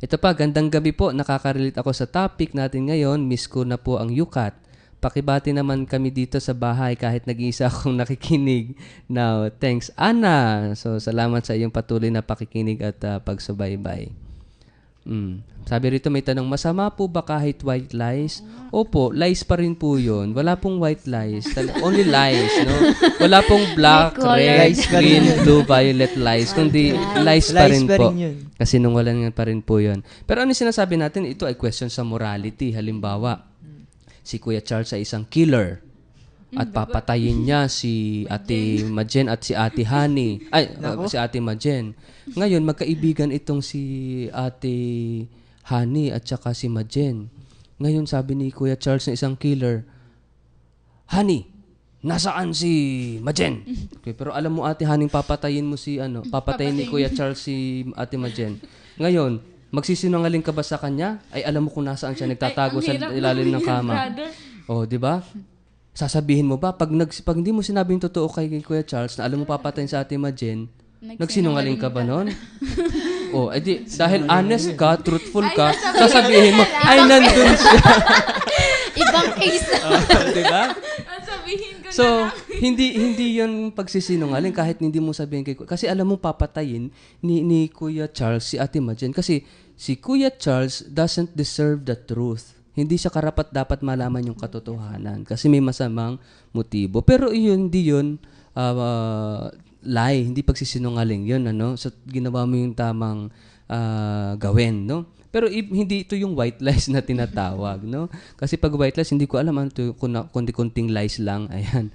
Ito pa, gandang gabi po, nakaka-relate ako sa topic natin ngayon, miss ko na po ang yukat. Pakibati naman kami dito sa bahay kahit nag-iisa akong nakikinig. Now, thanks, Ana. So, salamat sa iyong patuloy na pakikinig at pagsubaybay. Sabi rito, may tanong, masama po ba kahit white lies? Opo, lies pa rin po yun. Wala pong white lies. Only lies, no? Wala pong black, red, green, blue, violet lies. Kundi lies pa rin po. Kasi nungalingan pa rin po yun. Pero ano sinasabi natin? Ito ay question sa morality. Halimbawa, si Kuya Charles ay isang killer at papatayin niya si Ate Majen at si Ate Honey. Si Ate Majen. Ngayon, magkaibigan itong si Ate Honey at saka si Majen. Ngayon, sabi ni Kuya Charles na isang killer, Honey, nasaan si Majen? Okay, pero alam mo, Ate Honey, papatayin papatayin ni Kuya Charles si Ate Majen. Ngayon, magsisinungaling ka ba sa kanya? Ay, alam mo kung nasaan siya nagtatago sa ilalim ng kama. Oh, di ba? Sasabihin mo ba? Pag hindi mo sinabing totoo kay Kuya Charles na alam mo papatayin sa Ate Majen, nagsinungaling ka ba nun? Oh, edi, dahil honest ka, truthful ka, sasabihin mo, ay, nandun siya. Ibang case na. Di ba? Sabihin ko So, hindi yun pagsisinungaling kahit hindi mo sabihin kay Kuya. Kasi alam mo papatayin ni Kuya Charles si Ate Majen. Kasi si Kuya Charles doesn't deserve the truth. Hindi siya karapat dapat malaman yung katotohanan. Kasi may masamang motibo. Pero hindi yun lie. Hindi pagsisinungaling yun. So, ginawa mo yung tamang gawin, no? Pero hindi ito yung white lies na tinatawag, no? Kasi pag white lies, hindi ko alam ano ito, kundi-kunting lies lang. Ayan.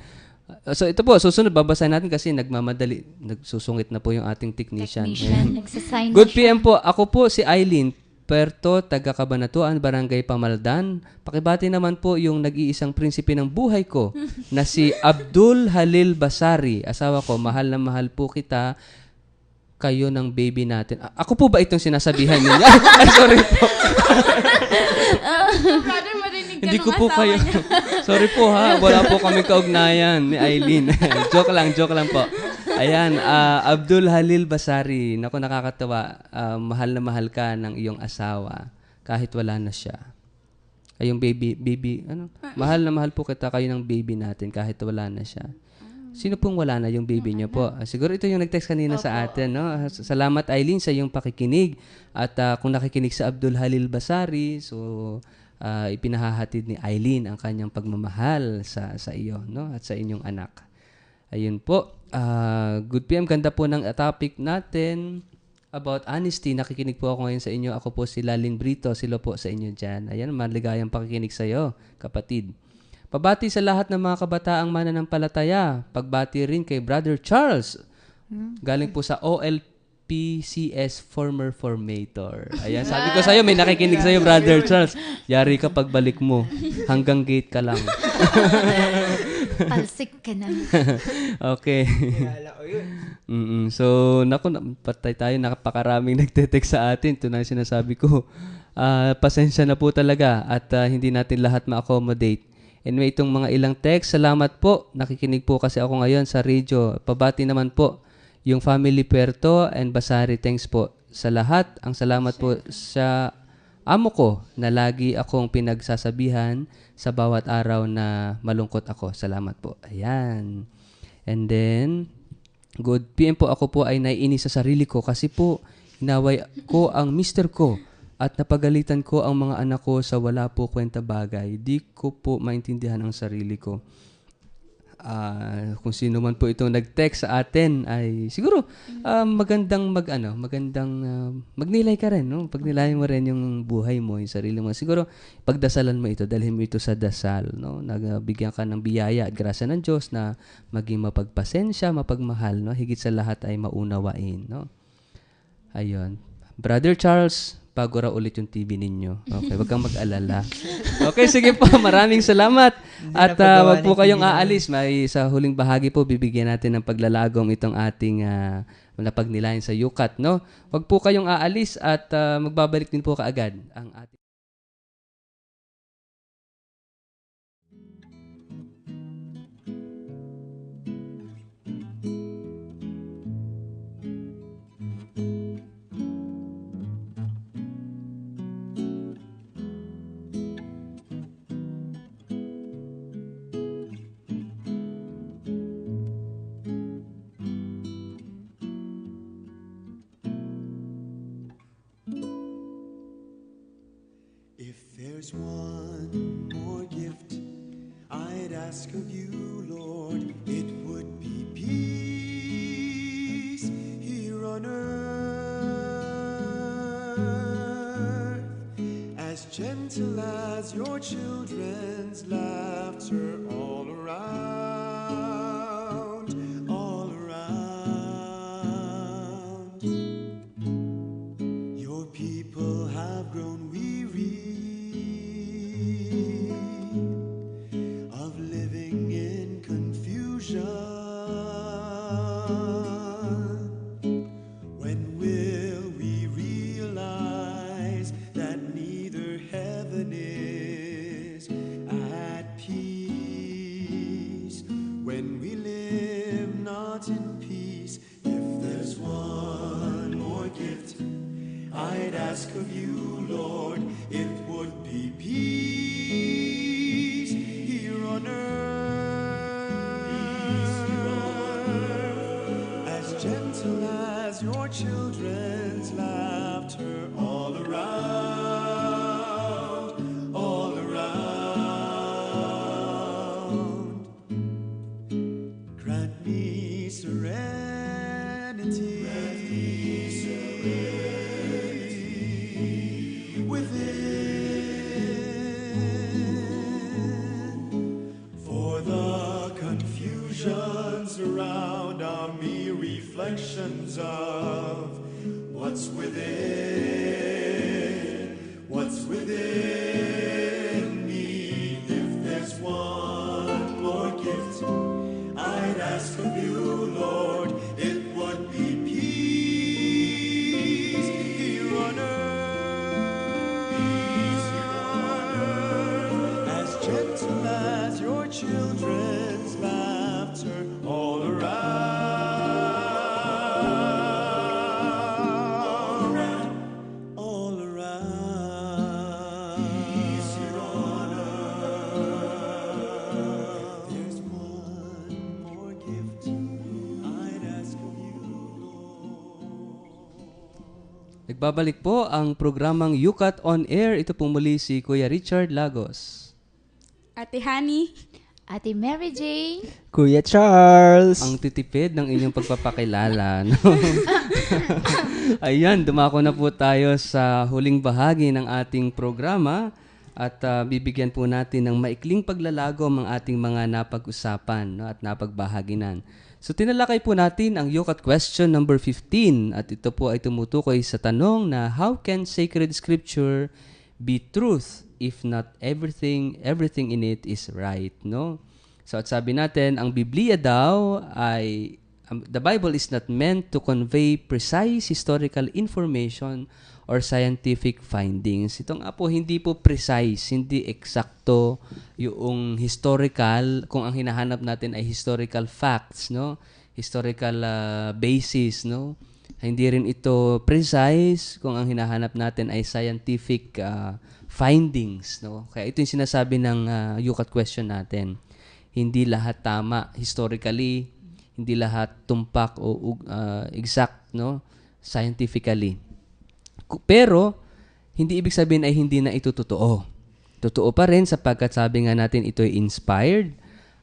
So ito po, susunod, babasahin natin kasi nagmamadali, nagsusungit na po yung ating technician. Nagsasign Good PM po. Ako po si Eileen Puerto, taga Cabanatuan, Barangay Pamaldan. Pakibati naman po yung nag-iisang prinsipe ng buhay ko na si Abdul Halil Basari. Asawa ko, mahal na mahal po kita. Kayo ng baby natin. Ako po ba itong sinasabihan niya? Ay, sorry po. Brother, marinig ka Hindi nung ko po asawa kayo. niya. Sorry po ha. Wala po kami kaugnayan ni Eileen. joke lang po. Ayan, Abdul Halil Basari. Naku, nakakatawa. Mahal na mahal ka ng iyong asawa kahit wala na siya. Ay, yung baby, mahal na mahal po kita kayo ng baby natin kahit wala na siya. Sino pong wala na yung baby niyo po? Siguro ito yung nag-text kanina sa atin, no? Salamat, Eileen, sa iyong pakikinig. At kung nakikinig sa Abdul Halil Basari, so ipinahahatid ni Eileen ang kanyang pagmamahal sa iyo, no? At sa inyong anak. Ayun po. Good PM, ganda po ng topic natin about honesty. Nakikinig po ako ngayon sa inyo. Ako po si Lalin Brito. Silo po sa inyo dyan. Ayan, maligayang pakikinig sa iyo, kapatid. Pabati sa lahat ng mga kabataang mananampalataya. Pagbati rin kay Brother Charles. Galing po sa OLPCS former formator. Ayan, sabi ko sa'yo, may nakikinig sa'yo, Brother Charles. Yari ka pagbalik mo. Hanggang gate ka lang. Palsik ka na. Okay. So, patay tayo. Napakaraming nagte-text sa atin. Ito na yung sinasabi ko. Pasensya na po talaga at hindi natin lahat ma-accommodate. Anyway, itong mga ilang text, salamat po. Nakikinig po kasi ako ngayon sa radio. Pabati naman po yung family Puerto and Basari. Thanks po sa lahat. Ang salamat po sa amo ko na lagi akong pinagsasabihan sa bawat araw na malungkot ako. Salamat po. Ayan. And then, Good. PM po, ako po ay naiinis sa sarili ko kasi po inaway ko ang mister ko at napagalitan ko ang mga anak ko sa wala po kwenta bagay. Di ko po maintindihan ang sarili ko. Kung sino man po itong nag-text sa atin ay siguro magandang magnilay ka rin, no? Pagnilayan mo rin yung buhay mo, yung sarili mo. Siguro pagdasalan mo ito, dalhin mo ito sa dasal, no? Nagbigyan ka ng biyaya at grasya ng Diyos na maging mapagpasensya, mapagmahal, no? Higit sa lahat ay maunawain, no? Ayun. Brother Charles, bago raw ulit yung TV ninyo. Okay, wag kang mag-alala. Okay, sige po. Maraming salamat. At wag po kayong aalis. May sa huling bahagi po, bibigyan natin ng paglalagom itong ating napagnilayan sa UCAT, no? Wag po kayong aalis at magbabalik din po kaagad ang ating If there's one more gift I'd ask of you, Lord, it would be peace here on earth, as gentle as your children's laughter all around, all around. Your people have grown weary of living in confusion. When will we realize that neither heaven is at peace? When we live not in peace, if there's one more gift I'd ask of you, Lord, it would be peace here on earth, as gentle as your children's laughter all around, all around. Grant me serenity, within, for the confusions around are mere reflections of what's within me. If there's one more gift I'd ask of you, Lord, it would be peace here on earth, as gentle as your children's laughter all around, all around. Peace here on earth. There's one more gift I'd ask of you, Lord. Nagbabalik po ang programang UCAT on Air. Ito po muli si Kuya Richard Lagos. Ate Honey. Ate Mary Jane. Kuya Charles. Ang titipid ng inyong pagpapakilala. No? Ayan, dumako na po tayo sa huling bahagi ng ating programa at bibigyan po natin ng maikling paglalagom ang ating mga napag-usapan, no, at napagbahaginan. So tinalakay po natin ang UCAT question number 15 at ito po ay tumutukoy sa tanong na how can sacred scripture be truth if not everything in it is right, no? So at sabi natin, ang Biblia daw ay the Bible is not meant to convey precise historical information or scientific findings. Ito nga po, hindi po precise, hindi eksakto yung historical, kung ang hinahanap natin ay historical facts, no? Historical basis, no? Hindi rin ito precise kung ang hinahanap natin ay scientific findings, no? Kaya ito yung sinasabi ng UCAT question natin. Hindi lahat tama historically, Hindi lahat tumpak o exact, no? Scientifically. Pero, hindi ibig sabihin ay hindi na ito totoo. Totoo pa rin sapagkat sabi nga natin ito ay inspired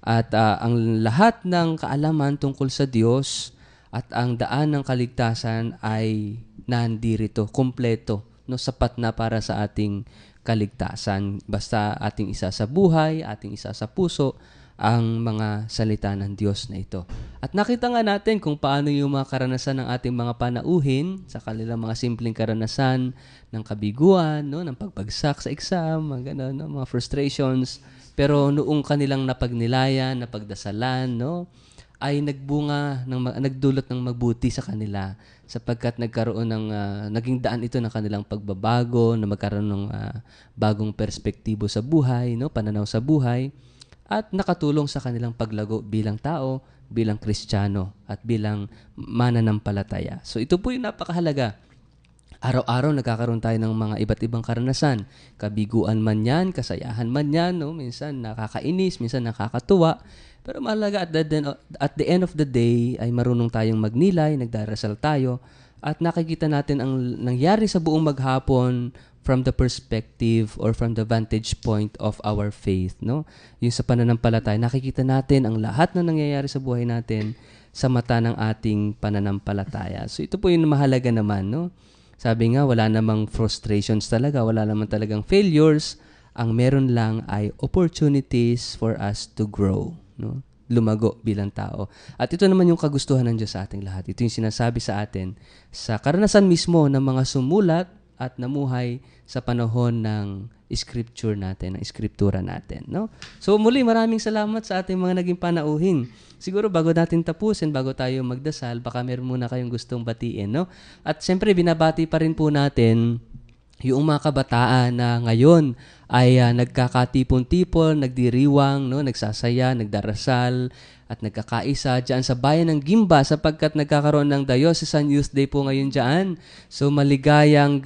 at ang lahat ng kaalaman tungkol sa Diyos at ang daan ng kaligtasan ay nandirito, kumpleto, no? Sapat na para sa ating kaligtasan. Basta ating isa sa buhay, ating isa sa puso, ang mga salita ng Diyos na ito. At nakita nga natin kung paano yung mga karanasan ng ating mga panauhin sa kanilang mga simpleng karanasan ng kabiguan, no, ng pagbagsak sa exam, mga ganun, no, mga frustrations. Pero noong kanilang napagnilayan, napagdasalan, no, ay nagdulot ng mabuti sa kanila sapagkat nagkaroon ng naging daan ito ng kanilang pagbabago, na magkaroon ng bagong perspektibo sa buhay, no, pananaw sa buhay. At nakatulong sa kanilang paglago bilang tao, bilang Kristiyano, at bilang mananampalataya. So ito po yung napakahalaga. Araw-araw nagkakaroon tayo ng mga iba't ibang karanasan. Kabiguan man yan, kasayahan man yan, no? Minsan nakakainis, minsan nakakatuwa. Pero mahalaga at the end of the day ay marunong tayong magnilay, nagdarasal tayo, at nakikita natin ang nangyari sa buong maghapon from the perspective or from the vantage point of our faith, no? Yung sa pananampalataya, nakikita natin ang lahat na nangyayari sa buhay natin sa mata ng ating pananampalataya. So ito po yung mahalaga naman, no? Sabi nga, wala namang frustrations talaga, wala namang talagang failures. Ang meron lang ay opportunities for us to grow, no? Lumago bilang tao. At ito naman yung kagustuhan ng Diyos sa ating lahat. Ito yung sinasabi sa atin sa karanasan mismo ng mga sumulat at namuhay sa panahon ng scripture natin, ng scriptura natin, no? So muli, maraming salamat sa ating mga naging panauhin. Siguro bago natin tapusin, bago tayo magdasal, baka meron muna kayong gustong batiin, no? At siyempre, binabati pa rin po natin yung mga kabataan na ngayon ay nagkakatipon-tipon, nagdiriwang, no, nagsasaya, nagdarasal, at nagkakaisa dyan sa bayan ng Gimba sapagkat nagkakaroon ng Diocesan Youth Day po ngayon dyan. So maligayang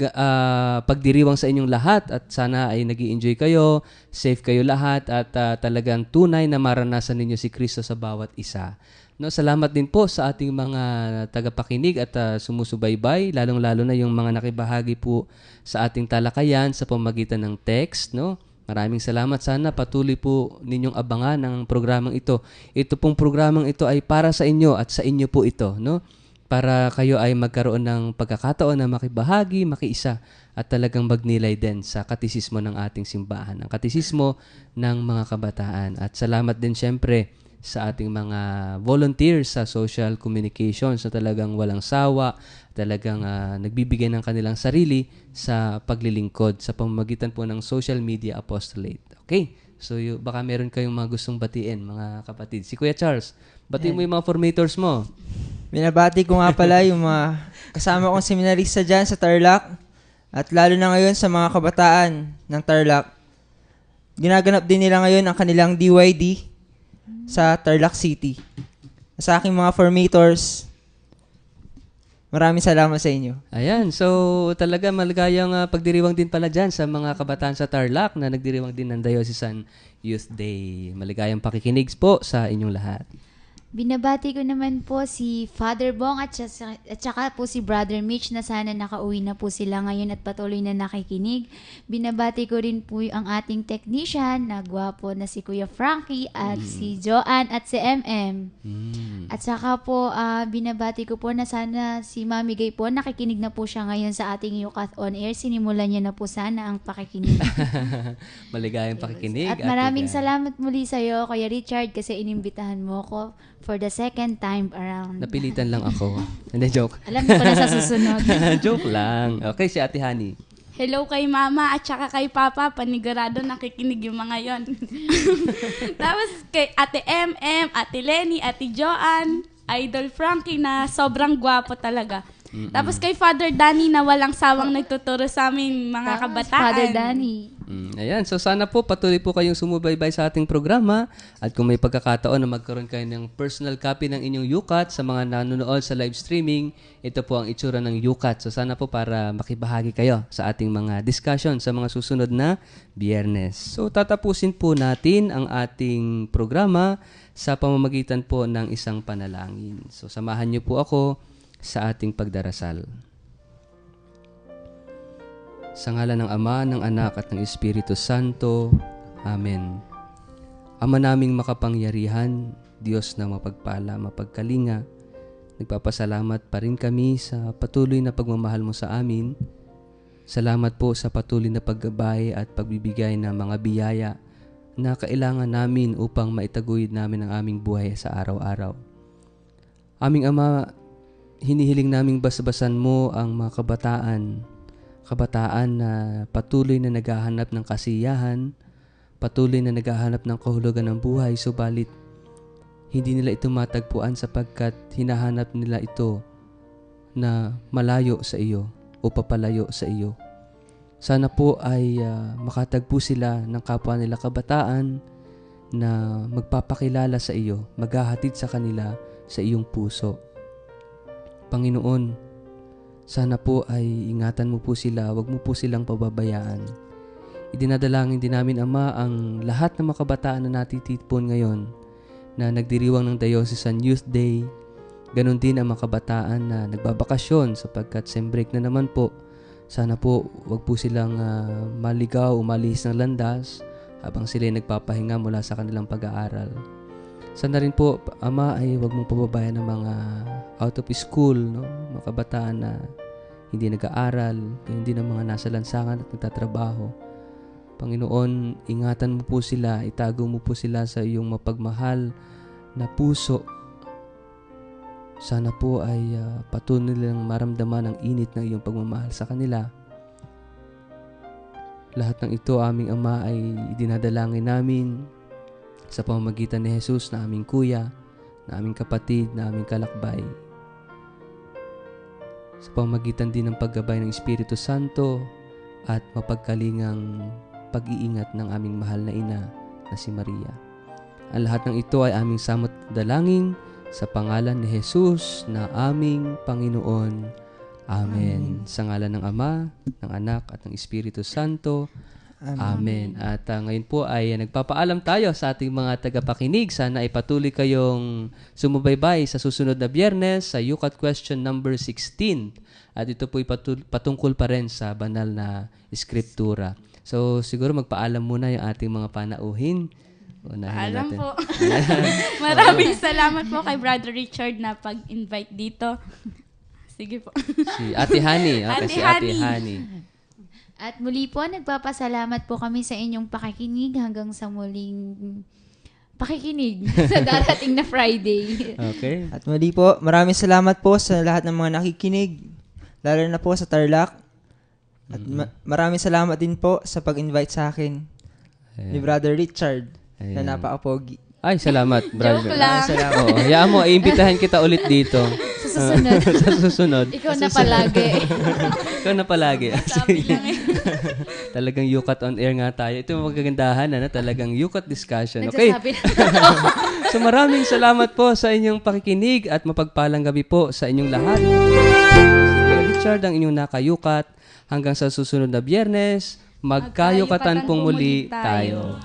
pagdiriwang sa inyong lahat at sana ay nag-i-enjoy kayo, safe kayo lahat at talagang tunay na maranasan ninyo si Kristo sa bawat isa. No, salamat din po sa ating mga tagapakinig at sumusubaybay, lalong-lalo na yung mga nakibahagi po sa ating talakayan sa pamamagitan ng text, no? Maraming salamat. Sana patuloy po ninyong abangan ang programang ito. Ito pong programang ito ay para sa inyo at sa inyo po ito, no? Para kayo ay magkaroon ng pagkakataon na makibahagi, makiisa at talagang magnilay din sa katisismo ng ating simbahan, ang katisismo ng mga kabataan. At salamat din syempre sa ating mga volunteers sa social communications na talagang walang sawa, talagang nagbibigay ng kanilang sarili sa paglilingkod sa pamamagitan po ng social media apostolate. Okay? So, baka meron kayong mga gustong batiin, mga kapatid. Si Kuya Charles, batiin mo yung mga formators mo. Binabati ko nga pala yung mga kasama kong seminarista dyan sa Tarlac at lalo na ngayon sa mga kabataan ng Tarlac. Ginaganap din nila ngayon ang kanilang DYD sa Tarlac City. Sa aking mga formators, maraming salamat sa inyo. Ayan, so talaga maligayang pagdiriwang din pala dyan sa mga kabataan sa Tarlac na nagdiriwang din ng Diocesan Youth Day. Maligayang pakikinig po sa inyong lahat. Binabati ko naman po si Father Bong at saka po si Brother Mitch na sana nakauwi na po sila ngayon at patuloy na nakikinig. Binabati ko rin po ang ating technician na gwapo na si Kuya Frankie at si Joanne at si MM. At saka po binabati ko po na sana si Mami Gay po nakikinig na po siya ngayon sa ating Yucat On Air. Sinimulan niya na po sana ang pakikinig. Maligayang pakikinig. At maraming salamat muli sa iyo, Kuya Richard, kasi inimbitahan mo ko for the second time around. Napilitan lang ako. Hindi, joke. Alam ko na sa susunod. Joke lang. Okay, si Ate Honey. Hello kay Mama at saka kay Papa. Panigurado nakikinig yung mga yon. Tapos kay Ate MM, Ate Lenny, Ate Joanne, Idol Frankie na sobrang gwapo talaga. Tapos kay Father Danny na walang sawang nagtuturo sa amin mga kabataan. Father Danny. Ayan, so sana po patuloy po kayong sumubaybay sa ating programa at kung may pagkakataon na magkaroon kayo ng personal copy ng inyong UCAT sa mga nanonood sa live streaming, ito po ang itsura ng UCAT. So sana po para makibahagi kayo sa ating mga discussion sa mga susunod na Biyernes. So tatapusin po natin ang ating programa sa pamamagitan po ng isang panalangin. So samahan niyo po ako sa ating pagdarasal. Sa ngalan ng Ama, ng Anak at ng Espiritu Santo. Amen. Ama naming makapangyarihan, Diyos na mapagpala, mapagkalinga, nagpapasalamat pa rin kami sa patuloy na pagmamahal mo sa amin. Salamat po sa patuloy na paggabay at pagbibigay ng mga biyaya na kailangan namin upang maitaguyod namin ang aming buhay sa araw-araw. Aming Ama, hinihiling naming basbasan mo ang mga kabataan na patuloy na naghahanap ng kasiyahan, patuloy na naghahanap ng kahulugan ng buhay, subalit hindi nila ito matagpuan sapagkat hinahanap nila ito na malayo sa iyo o papalayo sa iyo. Sana po ay makatagpo sila ng kapwa nila kabataan na magpapakilala sa iyo, maghahatid sa kanila sa iyong puso. Panginoon, sana po ay ingatan mo po sila, wag mo po silang pababayaan. Idinadalangin din namin, Ama, ang lahat ng mga kabataan na natitipon ngayon na nagdiriwang ng Diocesan Youth Day. Ganon din ang mga kabataan na nagbabakasyon sapagkat sem break na naman po. Sana po wag po silang maligaw o malihis ng landas habang sila ay nagpapahinga mula sa kanilang pag-aaral. Sana rin po, Ama, ay wag mong pababayaan ng mga out of school, no? Mga kabataan na hindi nag-aaral, hindi na mga nasa lansangan at nagtatrabaho. Panginoon, ingatan mo po sila, itago mo po sila sa iyong mapagmahal na puso. Sana po ay patuloy nilang maramdaman ang init ng iyong pagmamahal sa kanila. Lahat ng ito, aming Ama, ay dinadalangin namin sa pamamagitan ni Jesus na aming kuya, na aming kapatid, na aming kalakbay. Sa pamamagitan din ng paggabay ng Espiritu Santo at mapagkalingang pag-iingat ng aming mahal na ina na si Maria. Ang lahat ng ito ay aming samot dalangin sa pangalan ni Jesus na aming Panginoon. Amen. Sa ngalan ng Ama, ng Anak at ng Espiritu Santo. Amen. At ngayon po ay nagpapaalam tayo sa ating mga tagapakinig. Sana ay patuloy kayong sumubaybay sa susunod na Biyernes sa UCAT question number 16. At ito po ay patungkol pa rin sa banal na Eskriptura. So siguro magpaalam muna yung ating mga panauhin. Alam po. Maraming salamat po kay Brother Richard na pag-invite dito. Sige po. Si Ate Hani. Okay, si Ate Hani. At muli po, nagpapasalamat po kami sa inyong pakikinig hanggang sa muling pakikinig sa darating na Friday. Okay. At muli po, maraming salamat po sa lahat ng mga nakikinig, lalo na po sa Tarlac. At maraming salamat din po sa pag-invite sa akin ni Brother Richard na napaka-pogi. Ay, salamat, brother. Joke lang. Salamat. Oo, hayaan mo, iimbitahan kita ulit dito. Sa susunod. Sa susunod. Ikaw na palagi. Ikaw na palagi. Talagang UCAT on air nga tayo. Ito yung magagandahan, talagang UCAT discussion. Okay? Nagsasabi So maraming salamat po sa inyong pakikinig at mapagpalang gabi po sa inyong lahat. Si Richard ang inyong nakayukat. Hanggang sa susunod na Biyernes, magkayukatan pong muli tayo.